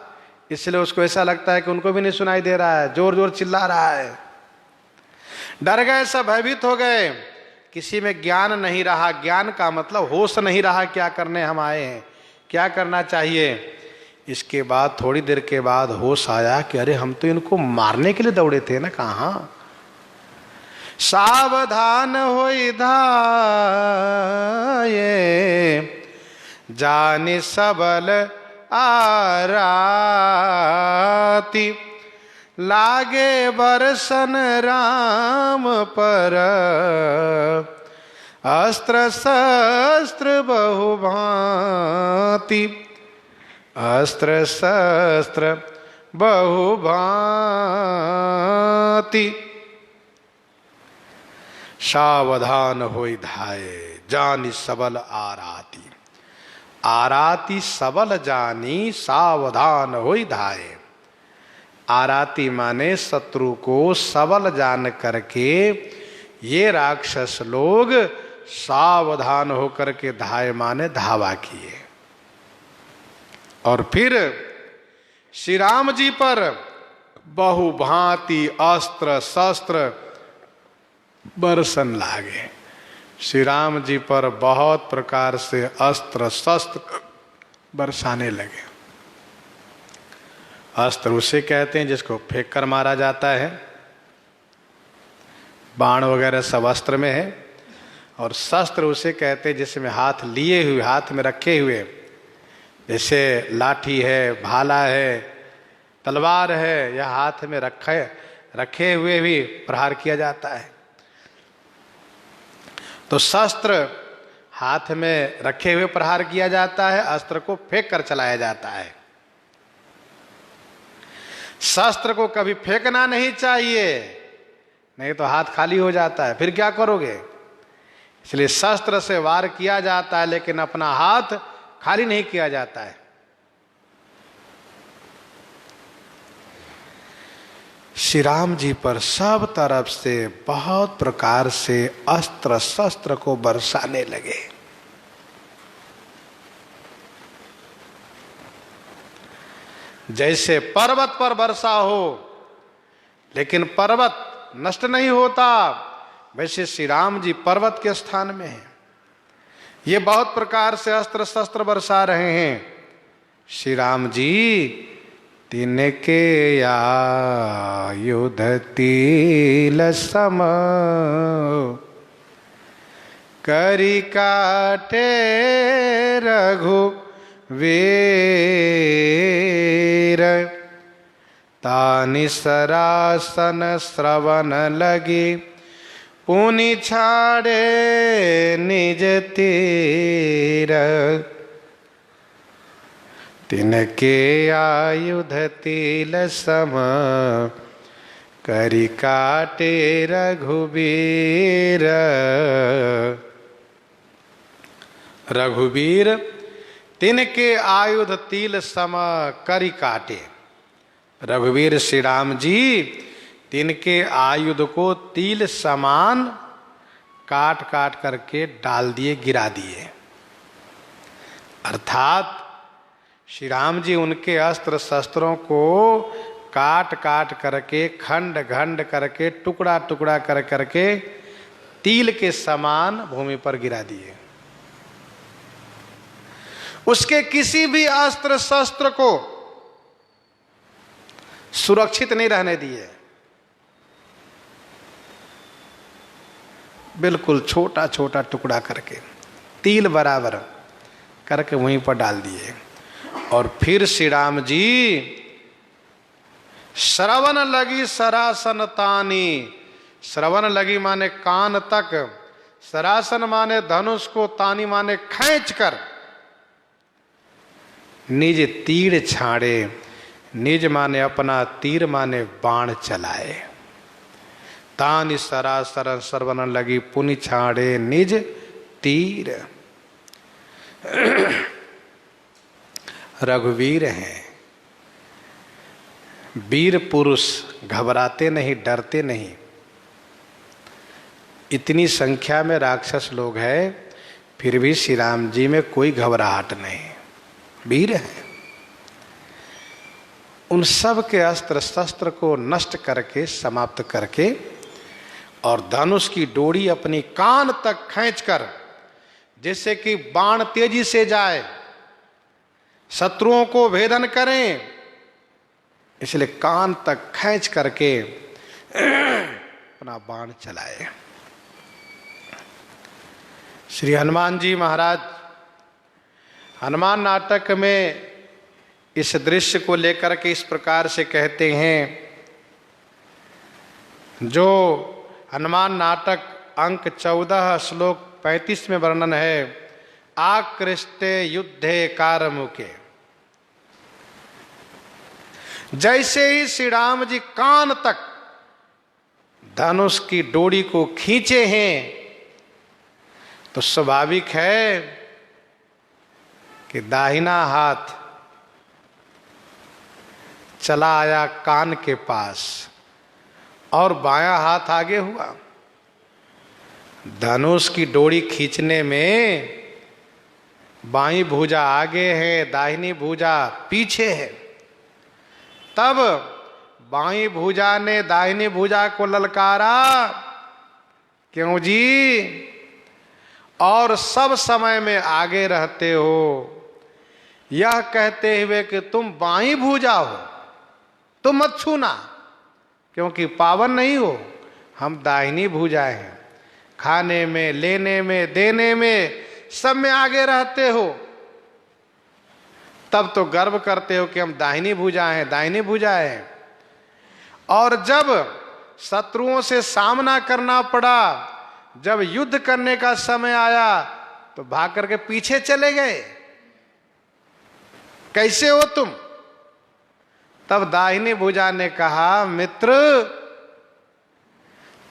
इसलिए उसको ऐसा लगता है कि उनको भी नहीं सुनाई दे रहा है, जोर जोर चिल्ला रहा है। डर गए, सब भयभीत हो गए, किसी में ज्ञान नहीं रहा। ज्ञान का मतलब होश नहीं रहा, क्या करने हम आए हैं, क्या करना चाहिए। इसके बाद थोड़ी देर के बाद होश आया कि अरे हम तो इनको मारने के लिए दौड़े थे ना, कहाँ। सावधान होई धाये, जानि सबल आराती, लागे बरसन राम पर, अस्त्र शस्त्र बहुभांति, अस्त्र शस्त्र बहुभांति। सावधान होई धाये, जानि सबल आराती। आराती सबल जानी, सावधान होई धाये। आराती माने शत्रु को सबल जान करके ये राक्षस लोग सावधान होकर के धाये माने धावा किए। और फिर श्री राम जी पर बहुभांति अस्त्र शस्त्र बरसन लागे। श्री राम जी पर बहुत प्रकार से अस्त्र शस्त्र बरसाने लगे। अस्त्र उसे कहते हैं जिसको फेंक कर मारा जाता है, बाण वगैरह सब अस्त्र में है। और शस्त्र उसे कहते हैं जिसमें हाथ लिए हुए, हाथ में रखे हुए, जैसे लाठी है, भाला है, तलवार है, या हाथ में रखे हुए भी प्रहार किया जाता है। तो शस्त्र हाथ में रखे हुए प्रहार किया जाता है, अस्त्र को फेंक कर चलाया जाता है। शस्त्र को कभी फेंकना नहीं चाहिए, नहीं तो हाथ खाली हो जाता है, फिर क्या करोगे। इसलिए शस्त्र से वार किया जाता है, लेकिन अपना हाथ खाली नहीं किया जाता है। श्री राम जी पर सब तरफ से बहुत प्रकार से अस्त्र शस्त्र को बरसाने लगे। जैसे पर्वत पर वर्षा हो लेकिन पर्वत नष्ट नहीं होता, वैसे श्री राम जी पर्वत के स्थान में हैं। ये बहुत प्रकार से अस्त्र शस्त्र बरसा रहे हैं। श्री राम जी तिनके आयुध तिल सम, करी काटे रघुवीर, तानि सरासन श्रवण लगी, पुनि छाड़े निज तीर, तिनके आयुध तिल सम, करी काटे रघुवीर। रघुवीर तिनके आयुध तिल सम करी काटे। रघुवीर श्री राम जी तिनके आयुध को तिल समान काट काट करके डाल दिए, गिरा दिए। अर्थात श्री राम जी उनके अस्त्र शस्त्रों को काट काट करके, खंड खंड करके, टुकड़ा टुकड़ा कर करके तिल के समान भूमि पर गिरा दिए। उसके किसी भी अस्त्र शस्त्र को सुरक्षित नहीं रहने दिए, बिल्कुल छोटा छोटा टुकड़ा करके, तिल बराबर करके वहीं पर डाल दिए। और फिर श्री राम जी श्रवण लगी सरासन तानी। श्रवण लगी माने कान तक, सरासन माने धनुष को, तानी माने खींच कर, निज तीर छाड़े। निज माने अपना, तीर माने बाण चलाए। तानि सरासर श्रवण लगी, पुनि छाड़े निज तीर। रघुवीर हैं, वीर पुरुष, घबराते नहीं, डरते नहीं। इतनी संख्या में राक्षस लोग हैं, फिर भी श्री राम जी में कोई घबराहट नहीं, वीर हैं। उन सब के अस्त्र शस्त्र को नष्ट करके, समाप्त करके, और धनुष की डोरी अपनी कान तक खींचकर, जिससे कि बाण तेजी से जाए, शत्रुओं को भेदन करें, इसलिए कान तक खींच करके अपना बाण चलाए। श्री हनुमान जी महाराज हनुमान नाटक में इस दृश्य को लेकर के इस प्रकार से कहते हैं, जो हनुमान नाटक अंक 14 श्लोक 35 में वर्णन है, आकृष्टे युद्धे कारमुके। जैसे ही श्री राम जी कान तक धनुष की डोरी को खींचे हैं, तो स्वाभाविक है कि दाहिना हाथ चला आया कान के पास और बायां हाथ आगे हुआ। धनुष की डोरी खींचने में बाईं भुजा आगे है, दाहिनी भुजा पीछे है। तब बाईं भुजा ने दाहिनी भुजा को ललकारा, क्यों जी, और सब समय में आगे रहते हो, यह कहते हुए कि तुम बाईं भुजा हो, तुम मत छूना क्योंकि पावन नहीं हो। हम दाहिनी भुजाएं हैं, खाने में, लेने में, देने में, सब में आगे रहते हो। तब तो गर्व करते हो कि हम दाहिनी भुजा हैं, दाहिनी भुजा हैं। और जब शत्रुओं से सामना करना पड़ा, जब युद्ध करने का समय आया तो भाग करके पीछे चले गए। कैसे हो तुम? तब दाहिनी भुजा ने कहा, मित्र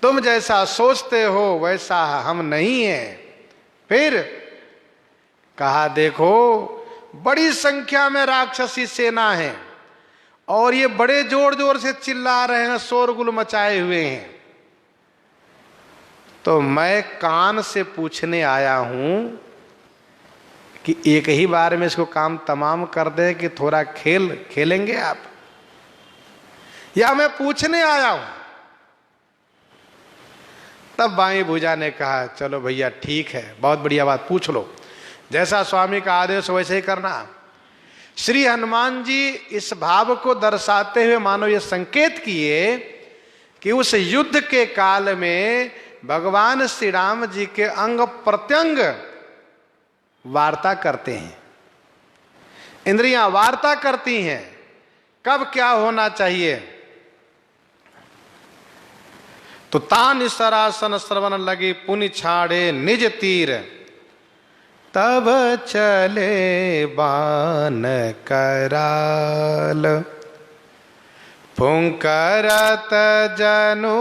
तुम जैसा सोचते हो वैसा हम नहीं हैं। फिर कहा, देखो बड़ी संख्या में राक्षसी सेना है और ये बड़े जोर जोर से चिल्ला रहे हैं, शोरगुल मचाए हुए हैं। तो मैं कान से पूछने आया हूं कि एक ही बार में इसको काम तमाम कर दे कि थोड़ा खेल खेलेंगे आप, या मैं पूछने आया हूं? तब बाईं भुजा ने कहा, चलो भैया ठीक है, बहुत बढ़िया बात, पूछ लो, जैसा स्वामी का आदेश वैसे ही करना। श्री हनुमान जी इस भाव को दर्शाते हुए मानो ये संकेत किए कि उस युद्ध के काल में भगवान श्री राम जी के अंग प्रत्यंग वार्ता करते हैं, इंद्रियां वार्ता करती हैं कब क्या होना चाहिए। तो तान सरासन श्रवण लगी पुनि छाड़े निज तीर, तब चले बान कराल, फुंकरत जनु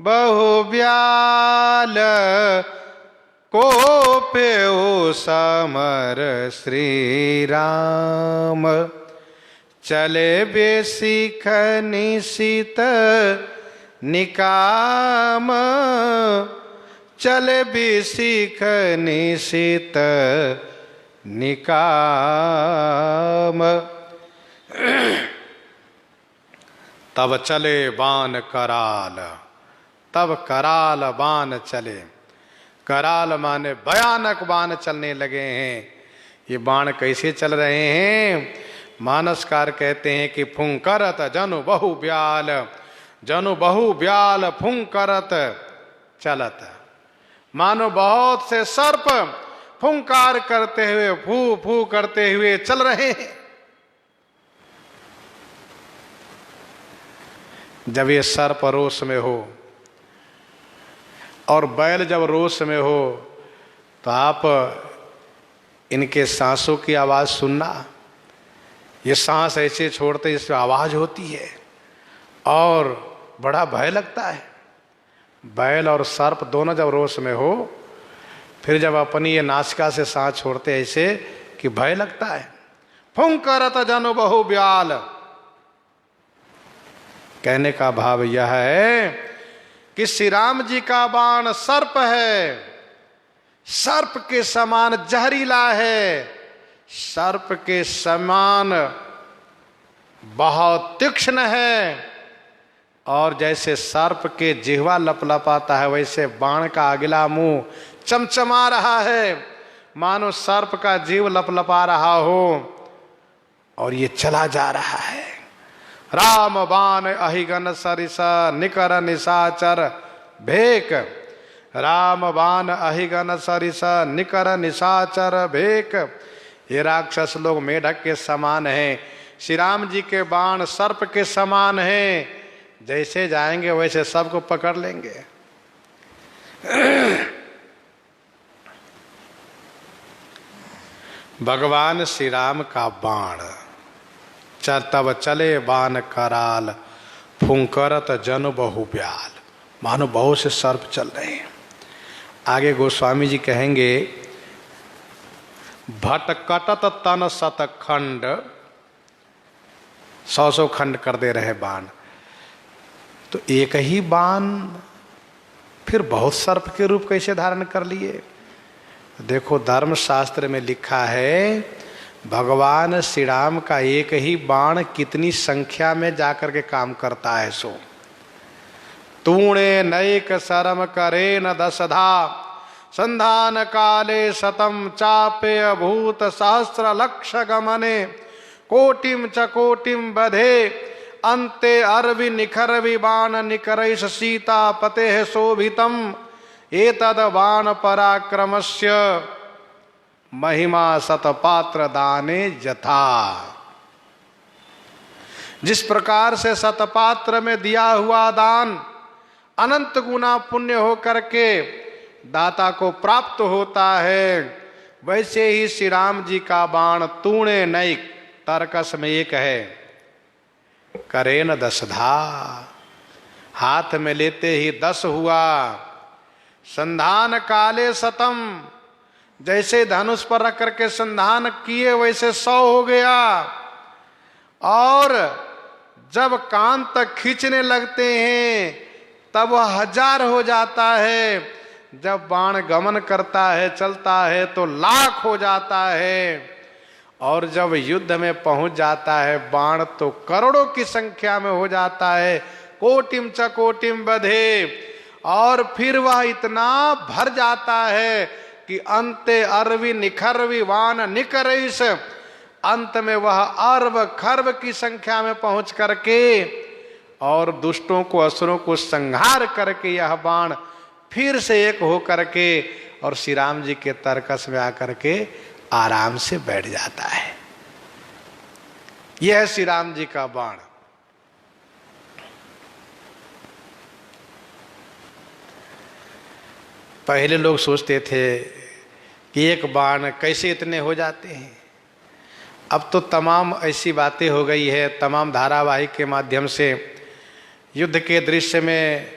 बहुब्याल, कोप्यो समर श्री राम, चले बेसिख निशित निकाम, चले बेसिख निशित निकाम। तब चले बाण कराल, तब कराल बाण चले। कराल माने भयानक बाण चलने लगे हैं। ये बाण कैसे चल रहे हैं? मानसकार कहते हैं कि फुंकरत जनु बहु ब्याल, जनु बहु ब्याल फुंकरत चलत, मानो बहुत से सर्प फुंकार करते हुए, फू फू करते हुए चल रहे हैं। जब ये सर्प रोष में हो और बैल जब रोष में हो तो आप इनके सांसों की आवाज सुनना। ये सांस ऐसे छोड़ते इसमें आवाज होती है और बड़ा भय लगता है। बैल और सर्प दोनों जब रोष में हो, फिर जब अपनी ये नासिका से सांस छोड़ते ऐसे कि भय लगता है। फुंकरत जनु बहु ब्याल, कहने का भाव यह है कि श्री राम जी का बाण सर्प है, सर्प के समान जहरीला है, सर्प के समान बहुत तीक्ष्ण है। और जैसे सर्प के जिह्वा लपलपाता है वैसे बाण का अगला मुंह चमचमा रहा है, मानो सर्प का जीव लपलपा रहा हो और ये चला जा रहा है। राम बाण अहिगन सरिसा निकर निशाचर भेक, राम बाण अहिगन सरिसा निकर निशाचर भेक। ये राक्षस लोग मेढक के समान हैं, श्री राम जी के बाण सर्प के समान हैं, जैसे जाएंगे वैसे सबको पकड़ लेंगे। भगवान श्री राम का बाण तब चले बाण कराल, फुंकरत जनु बहु ब्याल, मानो बहुत से सर्प चल रहे हैं। आगे गोस्वामी जी कहेंगे, भटकटत तन शतखंड, 100 खंड कर दे रहे बाण। तो एक ही बाण फिर बहुत सर्प के रूप कैसे धारण कर लिए? देखो धर्मशास्त्र में लिखा है भगवान श्री राम का एक ही बाण कितनी संख्या में जाकर के काम करता है। सो तूणे नैक शरम करे न दशधा, संधान काले शतम चापे अभूत सहस्र लक्ष गमने कोटिम च कोटिम बधे अंते अर्वि निखरवि बाण निकरैष सीता पते शोभितम एतद बाण पराक्रमस्य महिमा शतपात्र दाने जथा। जिस प्रकार से शतपात्र में दिया हुआ दान अनंत गुना पुण्य हो करके दाता को प्राप्त होता है, वैसे ही श्री राम जी का बाण तूणे नैक तर्कस में एक है, करे न 10 धा, हाथ में लेते ही 10 हुआ। संधान काले शतम, जैसे धनुष पर रख करके संधान किए वैसे 100 हो गया। और जब कान तक खींचने लगते हैं तब वह 1000 हो जाता है। जब बाण गमन करता है चलता है तो 1,00,000 हो जाता है। और जब युद्ध में पहुंच जाता है बाण तो करोड़ों की संख्या में हो जाता है, कोटिम च कोटिम बधे। और फिर वह इतना भर जाता है कि अंते अर्वि निखरवि वान निकरैष, अंत में वह अर्व खर्व की संख्या में पहुंच करके और दुष्टों को असुरों को संहार करके यह बाण फिर से एक हो करके और श्री राम जी के तर्कस में आकर के आराम से बैठ जाता है। यह है श्री राम जी का बाण। पहले लोग सोचते थे कि एक बाण कैसे इतने हो जाते हैं। अब तो तमाम ऐसी बातें हो गई है, तमाम धारावाहिक के माध्यम से युद्ध के दृश्य में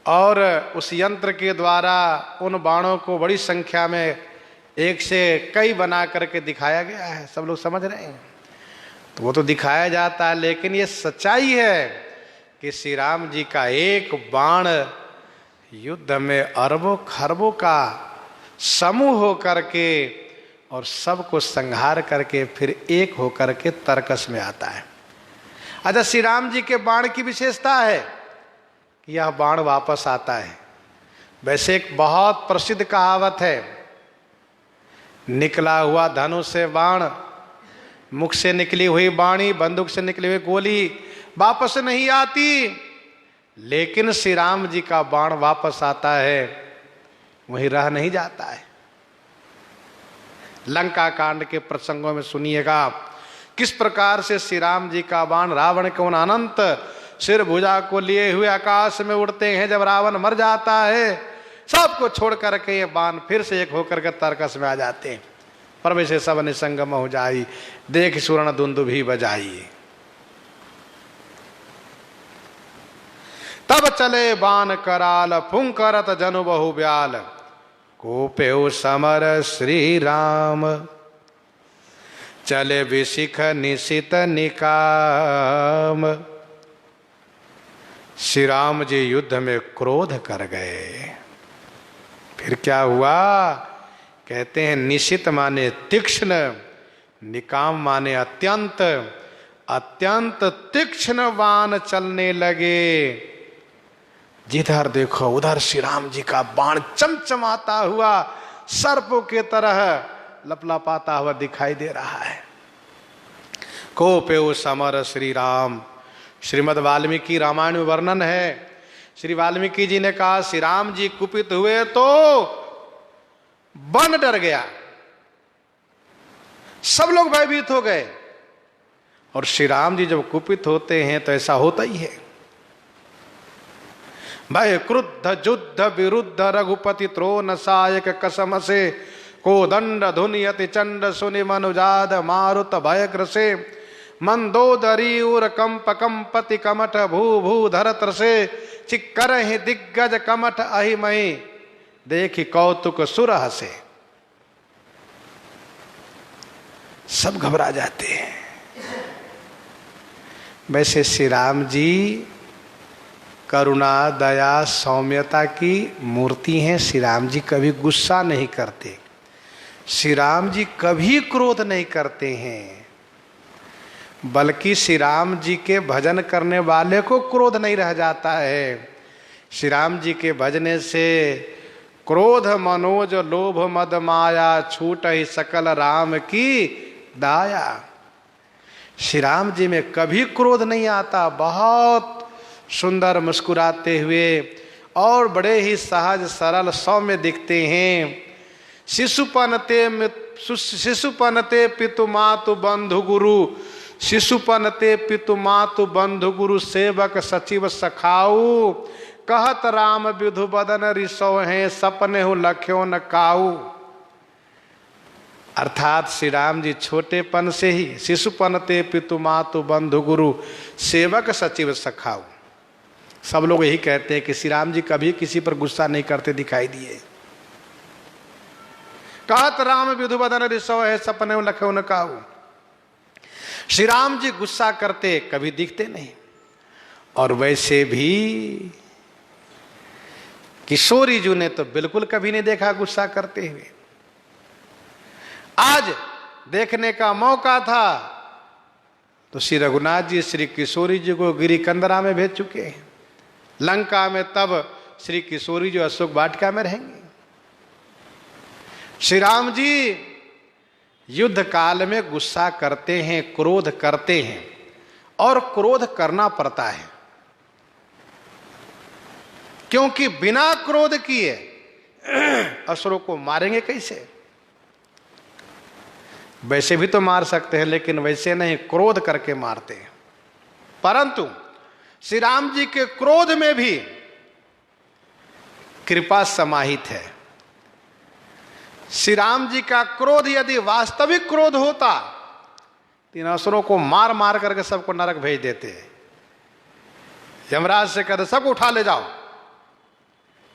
और उस यंत्र के द्वारा उन बाणों को बड़ी संख्या में एक से कई बना करके दिखाया गया है। सब लोग समझ रहे हैं, तो वो तो दिखाया जाता है, लेकिन ये सच्चाई है कि श्री राम जी का एक बाण युद्ध में अरबों खरबों का समूह हो करके और सबको संहार करके फिर एक होकर के तर्कस में आता है। अच्छा, श्री राम जी के बाण की विशेषता है कि यह बाण वापस आता है। वैसे एक बहुत प्रसिद्ध कहावत है, निकला हुआ धनुष से बाण, मुख से निकली हुई बाणी, बंदूक से निकली हुई गोली वापस नहीं आती, लेकिन श्री राम जी का बाण वापस आता है, वहीं रह नहीं जाता है। लंका कांड के प्रसंगों में सुनिएगा किस प्रकार से श्री राम जी का बाण रावण के उन अनंत सिर भुजा को लिए हुए आकाश में उड़ते हैं। जब रावण मर जाता है सबको छोड़ करके ये बाण फिर से एक होकर के तर्कस में आ जाते हैं। प्रवेश सब निसंगम हो जाई, देख सुवर्ण दुंदुभी बजाई। तब चले बाण कराल, फुंकरत जनु बहु ब्याल, कोपेउ समर श्री राम, चले विशिख निशित निकाम। श्री राम जी युद्ध में क्रोध कर गए। फिर क्या हुआ? कहते हैं निशित माने तीक्ष्ण, निकाम माने अत्यंत, अत्यंत तीक्ष्ण बाण चलने लगे। जिधर देखो उधर श्री राम जी का बाण चमचमाता हुआ सर्पों के तरह लपलपाता हुआ दिखाई दे रहा है। कोपेउ समर श्री राम। श्रीमद् वाल्मीकि रामायण में वर्णन है, श्री वाल्मीकि जी ने कहा श्री राम जी कुपित हुए तो वन डर गया, सब लोग भयभीत हो गए। और श्री राम जी जब कुपित होते हैं तो ऐसा होता ही है। भय क्रुद्ध युद्ध विरुद्ध रघुपति त्रोन सायक कसम से, को दंड धुनियति चंड सुनि मनुजाद मारुत भय ग्रसे, मंदोदरी उर कंप कंपति कमठ भू भू धरत से, चिक्कर ही दिग्गज कमठ अहिमहि, देखी कौतुक सुर हसे। सब घबरा जाते हैं। वैसे श्री राम जी करुणा दया सौम्यता की मूर्ति हैं। श्री राम जी कभी गुस्सा नहीं करते, श्री राम जी कभी क्रोध नहीं करते हैं, बल्कि श्री राम जी के भजन करने वाले को क्रोध नहीं रह जाता है। श्री राम जी के भजने से क्रोध मनोज लोभ मद माया छूट ही सकल राम की दाया। श्री राम जी में कभी क्रोध नहीं आता, बहुत सुंदर मुस्कुराते हुए और बड़े ही सहज सरल सौम्य दिखते हैं। शिशुपनते पितु मातु बंधु गुरु, शिशुपनते पितु मातु बंधु गुरु सेवक सचिव सखाऊ, कहत राम विधु बदन रिसो हैं सपने हो लख्यो न काऊ। अर्थात श्री राम जी छोटेपन से ही शिशुपनते पितु मातु बंधु गुरु सेवक सचिव सखाऊ, सब लोग यही कहते हैं कि श्री राम जी कभी किसी पर गुस्सा नहीं करते दिखाई दिए। कहत राम विधु बदन रिसो है सपने हो लख्यो न काऊ। श्री राम जी गुस्सा करते कभी दिखते नहीं, और वैसे भी किशोरी जी ने तो बिल्कुल कभी नहीं देखा गुस्सा करते हुए। आज देखने का मौका था तो श्री रघुनाथ जी श्री किशोरी जी को गिरी कंदरा में भेज चुके हैं। लंका में तब श्री किशोरी जी अशोक वाटिका में रहेंगे। श्री राम जी युद्ध काल में गुस्सा करते हैं, क्रोध करते हैं, और क्रोध करना पड़ता है, क्योंकि बिना क्रोध किए असुरों को मारेंगे कैसे। वैसे भी तो मार सकते हैं, लेकिन वैसे नहीं, क्रोध करके मारते हैं। परंतु श्री राम जी के क्रोध में भी कृपा समाहित है। श्री राम जी का क्रोध यदि वास्तविक क्रोध होता तो इन असुरों को मार मार करके सबको नरक भेज देते। यमराज से कहते सबको उठा ले जाओ,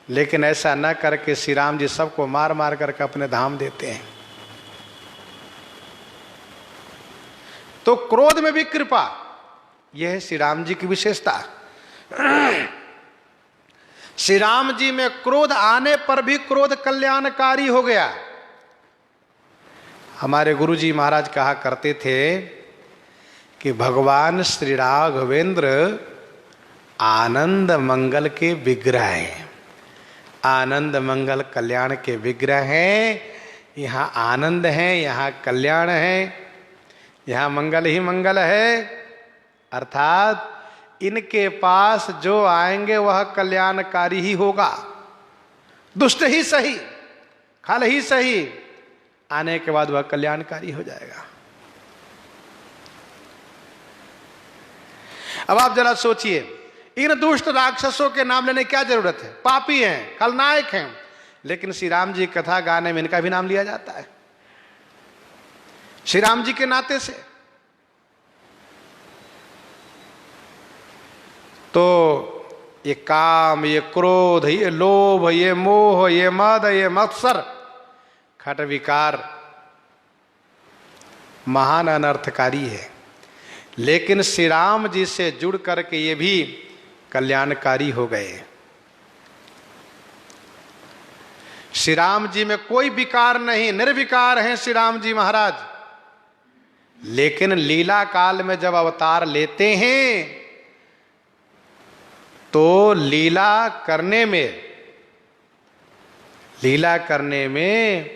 लेकिन ऐसा न करके श्री राम जी सबको मार मार करके अपने धाम देते हैं। तो क्रोध में भी कृपा, यह है श्री राम जी की विशेषता। श्री राम जी में क्रोध आने पर भी क्रोध कल्याणकारी हो गया। हमारे गुरु जी महाराज कहा करते थे कि भगवान श्री राघवेंद्र आनंद मंगल के विग्रह हैं, आनंद मंगल कल्याण के विग्रह हैं। यहाँ आनंद है, यहाँ कल्याण है, यहाँ मंगल ही मंगल है। अर्थात इनके पास जो आएंगे वह कल्याणकारी ही होगा। दुष्ट ही सही, खल ही सही, आने के बाद वह कल्याणकारी हो जाएगा। अब आप जरा सोचिए, इन दुष्ट राक्षसों के नाम लेने क्या जरूरत है? पापी हैं, खलनायक हैं, लेकिन श्री राम जी कथा गाने में इनका भी नाम लिया जाता है, श्री राम जी के नाते से। तो ये काम, ये क्रोध, ये लोभ, ये मोह, ये मद, ये मत्सर, खट विकार महान अनर्थकारी है, लेकिन श्री राम जी से जुड़ करके ये भी कल्याणकारी हो गए। श्री राम जी में कोई विकार नहीं, निर्विकार हैं श्री राम जी महाराज। लेकिन लीला काल में जब अवतार लेते हैं तो लीला करने में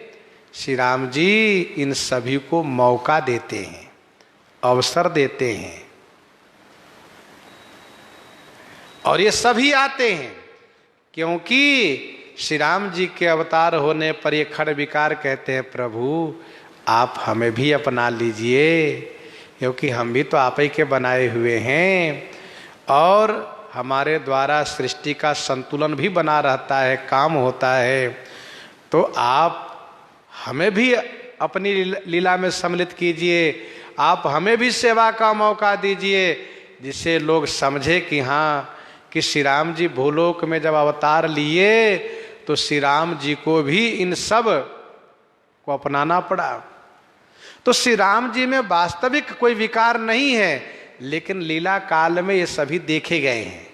श्री राम जी इन सभी को मौका देते हैं, अवसर देते हैं, और ये सभी आते हैं क्योंकि श्री राम जी के अवतार होने पर ये खड़ विकार कहते हैं प्रभु आप हमें भी अपना लीजिए, क्योंकि हम भी तो आप ही के बनाए हुए हैं, और हमारे द्वारा सृष्टि का संतुलन भी बना रहता है, काम होता है, तो आप हमें भी अपनी लीला में सम्मिलित कीजिए, आप हमें भी सेवा का मौका दीजिए, जिससे लोग समझे कि हाँ, कि श्री राम जी भूलोक में जब अवतार लिए तो श्री राम जी को भी इन सब को अपनाना पड़ा। तो श्री राम जी में वास्तविक कोई विकार नहीं है, लेकिन लीला काल में ये सभी देखे गए हैं।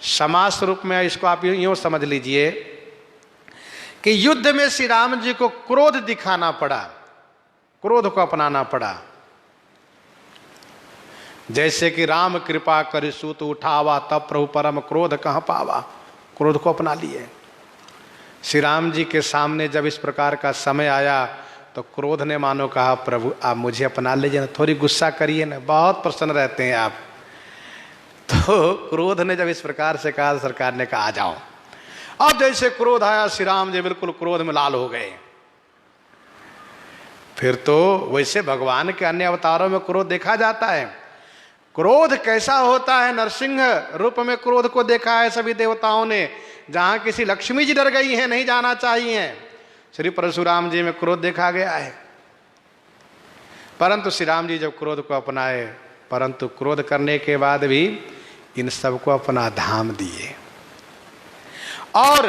समास रूप में इसको आप यूं समझ लीजिए कि युद्ध में श्री राम जी को क्रोध दिखाना पड़ा, क्रोध को अपनाना पड़ा। जैसे कि राम कृपा करि सूत उठावा, तब प्रभु परम क्रोध कहाँ पावा, क्रोध को अपना लिए। श्री राम जी के सामने जब इस प्रकार का समय आया तो क्रोध ने मानो कहा, प्रभु आप मुझे अपना लीजिए ना, थोड़ी गुस्सा करिए ना, बहुत प्रसन्न रहते हैं आप। तो क्रोध ने जब इस प्रकार से कहा, सरकार ने कहा आ जाओ। अब जैसे क्रोध आया, श्री राम जी बिल्कुल क्रोध में लाल हो गए। फिर तो वैसे भगवान के अन्य अवतारों में क्रोध देखा जाता है। क्रोध कैसा होता है, नरसिंह रूप में क्रोध को देखा है सभी देवताओं ने। जहां किसी लक्ष्मी जी डर गई हैं, नहीं जाना चाहिए, श्री परशुराम जी में क्रोध देखा गया है। परंतु श्री राम जी जब क्रोध को अपनाए, परंतु क्रोध करने के बाद भी इन सबको अपना धाम दिए। और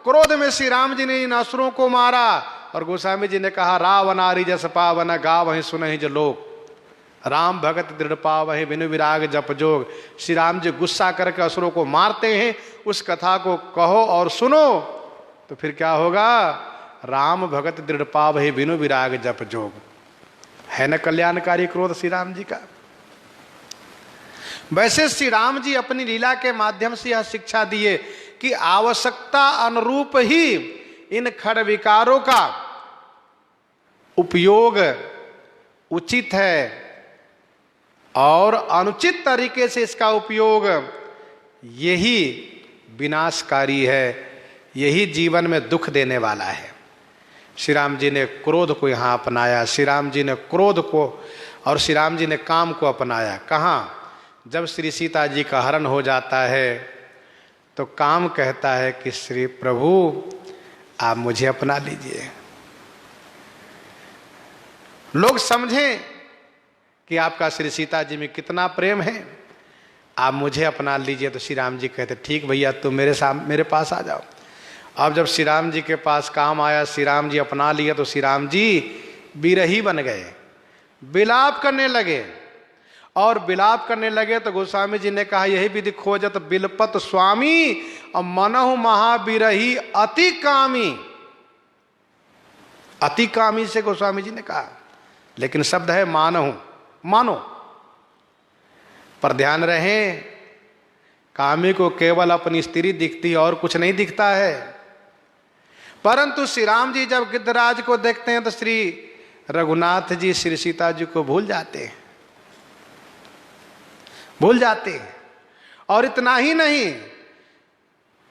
क्रोध में श्री राम जी ने इन असुरों को मारा। और गोस्वामी जी ने कहा, रावनारी जस पावन गावहि सुनहि जो लोक, राम भगत दृढ़ पावहि बिनु विराग जप जोग। श्री राम जी गुस्सा करके असुरों को मारते हैं, उस कथा को कहो और सुनो तो फिर क्या होगा, राम भगत दृढ़ पावहि बिनु विराग जप जोग। है न कल्याणकारी क्रोध श्री राम जी का। वैसे श्री राम जी अपनी लीला के माध्यम से यह शिक्षा दिए कि आवश्यकता अनुरूप ही इन खड़ विकारों का उपयोग उचित है और अनुचित तरीके से इसका उपयोग यही विनाशकारी है, यही जीवन में दुख देने वाला है। श्री राम जी ने क्रोध को यहाँ अपनाया, श्री राम जी ने क्रोध को और श्री राम जी ने काम को अपनाया। कहाँ, जब श्री सीता जी का हरण हो जाता है तो काम कहता है कि श्री प्रभु आप मुझे अपना लीजिए, लोग समझें कि आपका श्री सीता जी में कितना प्रेम है, आप मुझे अपना लीजिए। तो श्री राम जी कहते ठीक भैया, तुम मेरे पास आ जाओ। अब जब श्री राम जी के पास काम आया, श्री राम जी अपना लिया, तो श्री राम जी बिरही बन गए, विलाप करने लगे। और विलाप करने लगे तो गोस्वामी जी ने कहा, यही विधि खोजत बिलपत स्वामी और मनहु महाबिरही अति कामी। अति कामी से गोस्वामी जी ने कहा, लेकिन शब्द है मानहु, मानो। पर ध्यान रहे, कामी को केवल अपनी स्त्री दिखती और कुछ नहीं दिखता है। परंतु श्री राम जी जब गिद्धराज को देखते हैं तो श्री रघुनाथ जी श्री सीता जी को भूल जाते हैं, भूल जाते हैं। और इतना ही नहीं,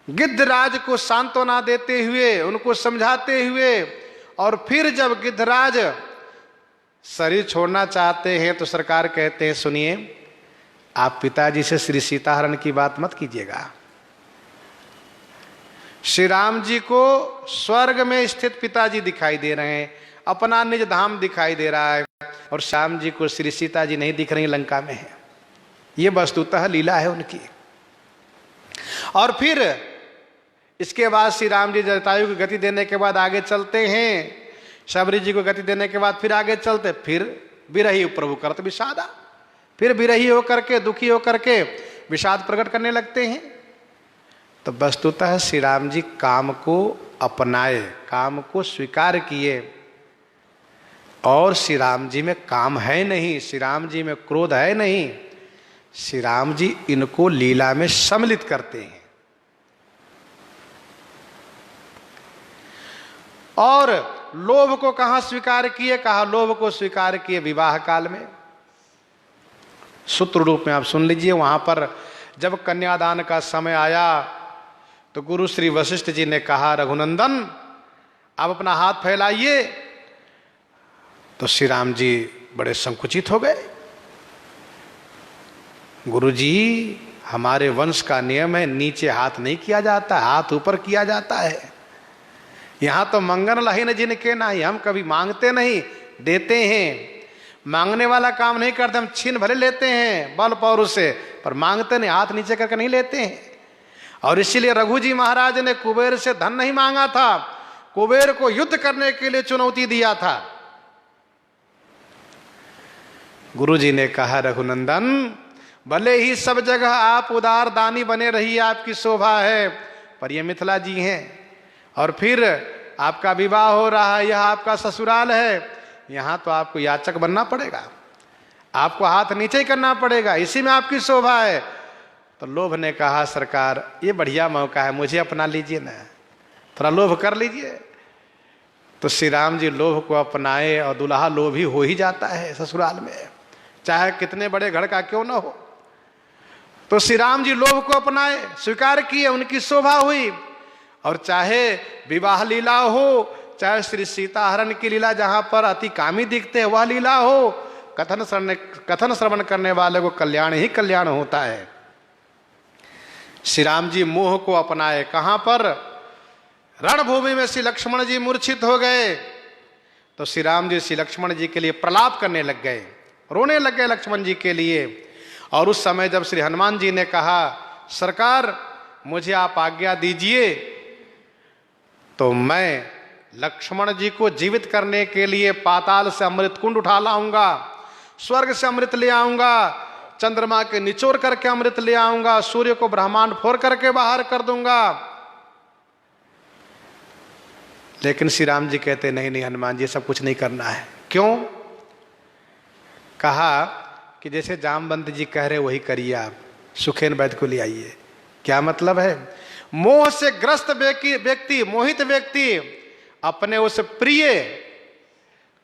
गिद्धराज को सांत्वना देते हुए, उनको समझाते हुए, और फिर जब गिद्धराज शरीर छोड़ना चाहते हैं तो सरकार कहते हैं, सुनिए आप पिताजी से श्री सीताहरण की बात मत कीजिएगा। श्री राम जी को स्वर्ग में स्थित पिताजी दिखाई दे रहे हैं, अपना निज धाम दिखाई दे रहा है, और श्याम जी को श्री सीता जी नहीं दिख रही, लंका में है। ये वस्तुतः लीला है उनकी। और फिर इसके बाद श्री राम जी जटायु को गति देने के बाद आगे चलते हैं, शबरी जी को गति देने के बाद फिर आगे चलते, फिर बिरही प्रभु करत विषादा, फिर बिरही होकर के, दुखी होकर के विषाद प्रकट करने लगते हैं। तो वस्तुतः श्री राम जी काम को अपनाए, काम को स्वीकार किए, और श्री राम जी में काम है नहीं, श्री राम जी में क्रोध है नहीं, श्री राम जी इनको लीला में सम्मिलित करते हैं। और लोभ को कहां स्वीकार किए, कहा लोभ को स्वीकार किए विवाह काल में। सूत्र रूप में आप सुन लीजिए, वहां पर जब कन्यादान का समय आया तो गुरु श्री वशिष्ठ जी ने कहा, रघुनंदन आप अपना हाथ फैलाइए। तो श्री राम जी बड़े संकुचित हो गए। गुरु जी हमारे वंश का नियम है, नीचे हाथ नहीं किया जाता, हाथ ऊपर किया जाता है। यहां तो मंगन लही न जिनके नहीं, हम कभी मांगते नहीं, देते हैं। मांगने वाला काम नहीं करते, हम छीन भले लेते हैं बल पौरुष से, पर मांगते नहीं, हाथ नीचे करके नहीं लेते हैं। और इसीलिए रघु जी महाराज ने कुबेर से धन नहीं मांगा था, कुबेर को युद्ध करने के लिए चुनौती दिया था। गुरु जी ने कहा, रघुनंदन भले ही सब जगह आप उदार दानी बने रहिए, आपकी शोभा है, पर ये मिथिला जी हैं, और फिर आपका विवाह हो रहा है, यह आपका ससुराल है, यहाँ तो आपको याचक बनना पड़ेगा, आपको हाथ नीचे ही करना पड़ेगा, इसी में आपकी शोभा है। तो लोभ ने कहा, सरकार ये बढ़िया मौका है, मुझे अपना लीजिए ना, थोड़ा लोभ कर लीजिए। तो श्री राम जी लोभ को अपनाए और दुल्हा लोभी हो ही जाता है ससुराल में, चाहे कितने बड़े घर का क्यों ना हो। तो श्री राम जी लोभ को अपनाए, स्वीकार किए, उनकी शोभा हुई। और चाहे विवाह लीला हो, चाहे श्री सीता हरण की लीला जहां पर अति कामी दिखते हैं वह लीला हो, कथन श्रवण करने वाले को कल्याण ही कल्याण होता है। श्री राम जी मोह को अपनाए, कहां पर? रणभूमि में श्री लक्ष्मण जी मूर्छित हो गए तो श्री राम जी श्री लक्ष्मण जी के लिए प्रलाप करने लग गए, रोने लग गए लक्ष्मण जी के लिए। और उस समय जब श्री हनुमान जी ने कहा सरकार मुझे आप आज्ञा दीजिए तो मैं लक्ष्मण जी को जीवित करने के लिए पाताल से अमृत कुंड उठा लाऊंगा, स्वर्ग से अमृत ले आऊंगा, चंद्रमा के निचोड़ करके अमृत ले आऊंगा, सूर्य को ब्रह्मांड फोड़ करके बाहर कर दूंगा। लेकिन श्री राम जी कहते नहीं नहीं हनुमान जी सब कुछ नहीं करना है। क्यों? कहा कि जैसे जामवंत जी कह रहे वही करिए, आप सुखेन वैद्य को ले आइए। क्या मतलब है? मोह से ग्रस्त व्यक्ति, मोहित व्यक्ति अपने उस प्रिय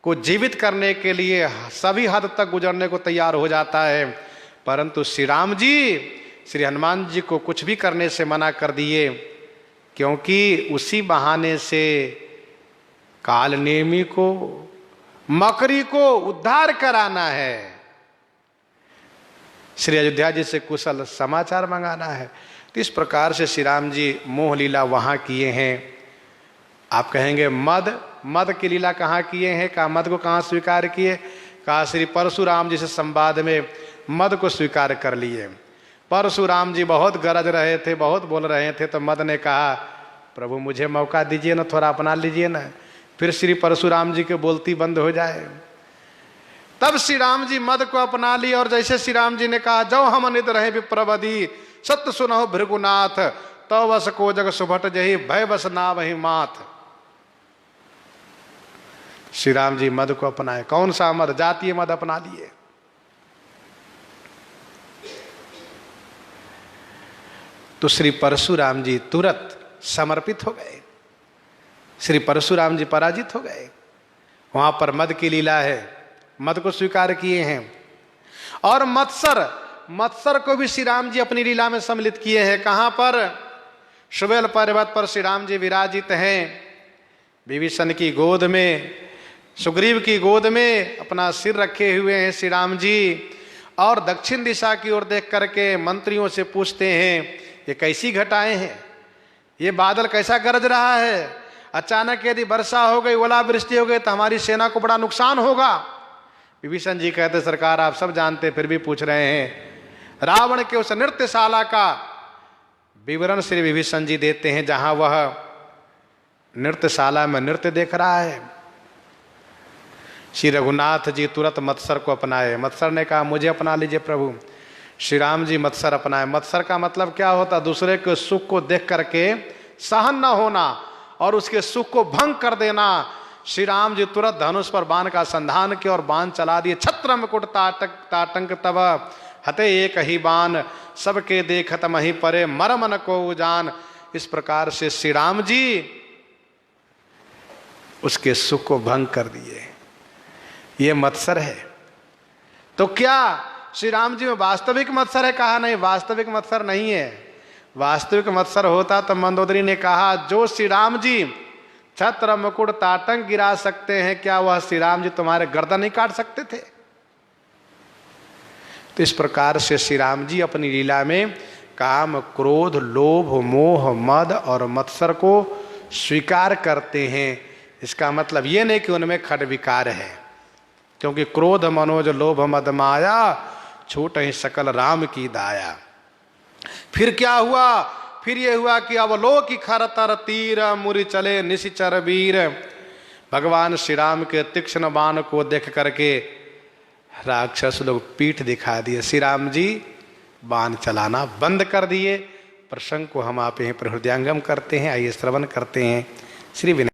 को जीवित करने के लिए सभी हद तक गुजरने को तैयार हो जाता है, परंतु श्री राम जी श्री हनुमान जी को कुछ भी करने से मना कर दिए, क्योंकि उसी बहाने से कालनेमी को, मकरी को उद्धार कराना है, श्री अयोध्या जी से कुशल समाचार मंगाना है। तो इस प्रकार से श्री राम जी मोह लीला वहां किए हैं। आप कहेंगे मद की लीला कहाँ किए हैं? कहा मद को कहाँ स्वीकार किए? कहा श्री परशुराम जी से संवाद में मद को स्वीकार कर लिए। परशुराम जी बहुत गरज रहे थे, बहुत बोल रहे थे, तो मद ने कहा प्रभु मुझे मौका दीजिए ना, थोड़ा अपना लीजिए ना, फिर श्री परशुराम जी के बोलती बंद हो जाए। तब श्री राम जी मद को अपना ली और जैसे श्री राम जी ने कहा जो हम निद रहे विप्रवधि सत्य सुनहो भृगुनाथ तो वस को जग सुभट जही भय बस ना वही माथ। श्री राम जी मद को अपनाए। कौन सा मद? जातीय मद अपना लिए। तो श्री परशुराम जी तुरंत समर्पित हो गए, श्री परशुराम जी पराजित हो गए। वहां पर मद की लीला है, मद को स्वीकार किए हैं। और मत्सर को भी श्री राम जी अपनी लीला में सम्मिलित किए हैं। कहां पर? सुबेल पर्वत पर श्री राम जी विराजित हैं, विभीषण की गोद में, सुग्रीव की गोद में अपना सिर रखे हुए हैं श्री राम जी, और दक्षिण दिशा की ओर देख करके मंत्रियों से पूछते हैं ये कैसी घटाएं हैं, ये बादल कैसा गरज रहा है, अचानक यदि वर्षा हो गई, ओलावृष्टि हो गई तो हमारी सेना को बड़ा नुकसान होगा। विभीषण जी कहते सरकार आप सब जानते फिर भी पूछ रहे हैं। रावण के उस नृत्यशाला का विवरण श्री विभीषण जी देते हैं, जहां वह नृत्यशाला में नृत्य देख रहा है। श्री रघुनाथ जी तुरंत मत्सर को अपनाए। मत्सर ने कहा मुझे अपना लीजिए प्रभु। श्री राम जी मत्सर अपनाए। मत्सर का मतलब क्या होता? दूसरे के सुख को देख करके सहन न होना और उसके सुख को भंग कर देना। श्री राम जी तुरंत धनुष पर बाण का संधान किया और बाण चला दिए। छत्र मुकुट ताटंक तब हते एक ही बाण सबके देखत मही परे मरमन को जान। इस प्रकार से श्री राम जी उसके सुख को भंग कर दिए। ये मत्सर है। तो क्या श्री राम जी में वास्तविक मत्सर है? कहा नहीं, वास्तविक मत्सर नहीं है। वास्तविक मत्सर होता तो मंदोदरी ने कहा जो श्री राम जी छत्र मुकुट ताटंक गिरा सकते हैं, क्या वह श्री राम जी तुम्हारे गर्दन नहीं काट सकते थे? तो इस प्रकार से श्री राम जी अपनी लीला में काम, क्रोध, लोभ, मोह, मद और मत्सर को स्वीकार करते हैं। इसका मतलब ये नहीं कि उनमें खड विकार है, क्योंकि क्रोध, मनोज, लोभ, मद, माया छूट ही सकल राम की दाया। फिर क्या हुआ? फिर ये हुआ कि अवलोकि खर तर तीर मुरि चले निशिचर वीर। भगवान श्री राम के तीक्ष्ण बाण को देख करके राक्षस लोग पीठ दिखा दिए। श्री राम जी बाण चलाना बंद कर दिए। प्रसंग को हम आप यहीं पर हृदयंगम करते हैं। आइए श्रवण करते हैं। श्री विनय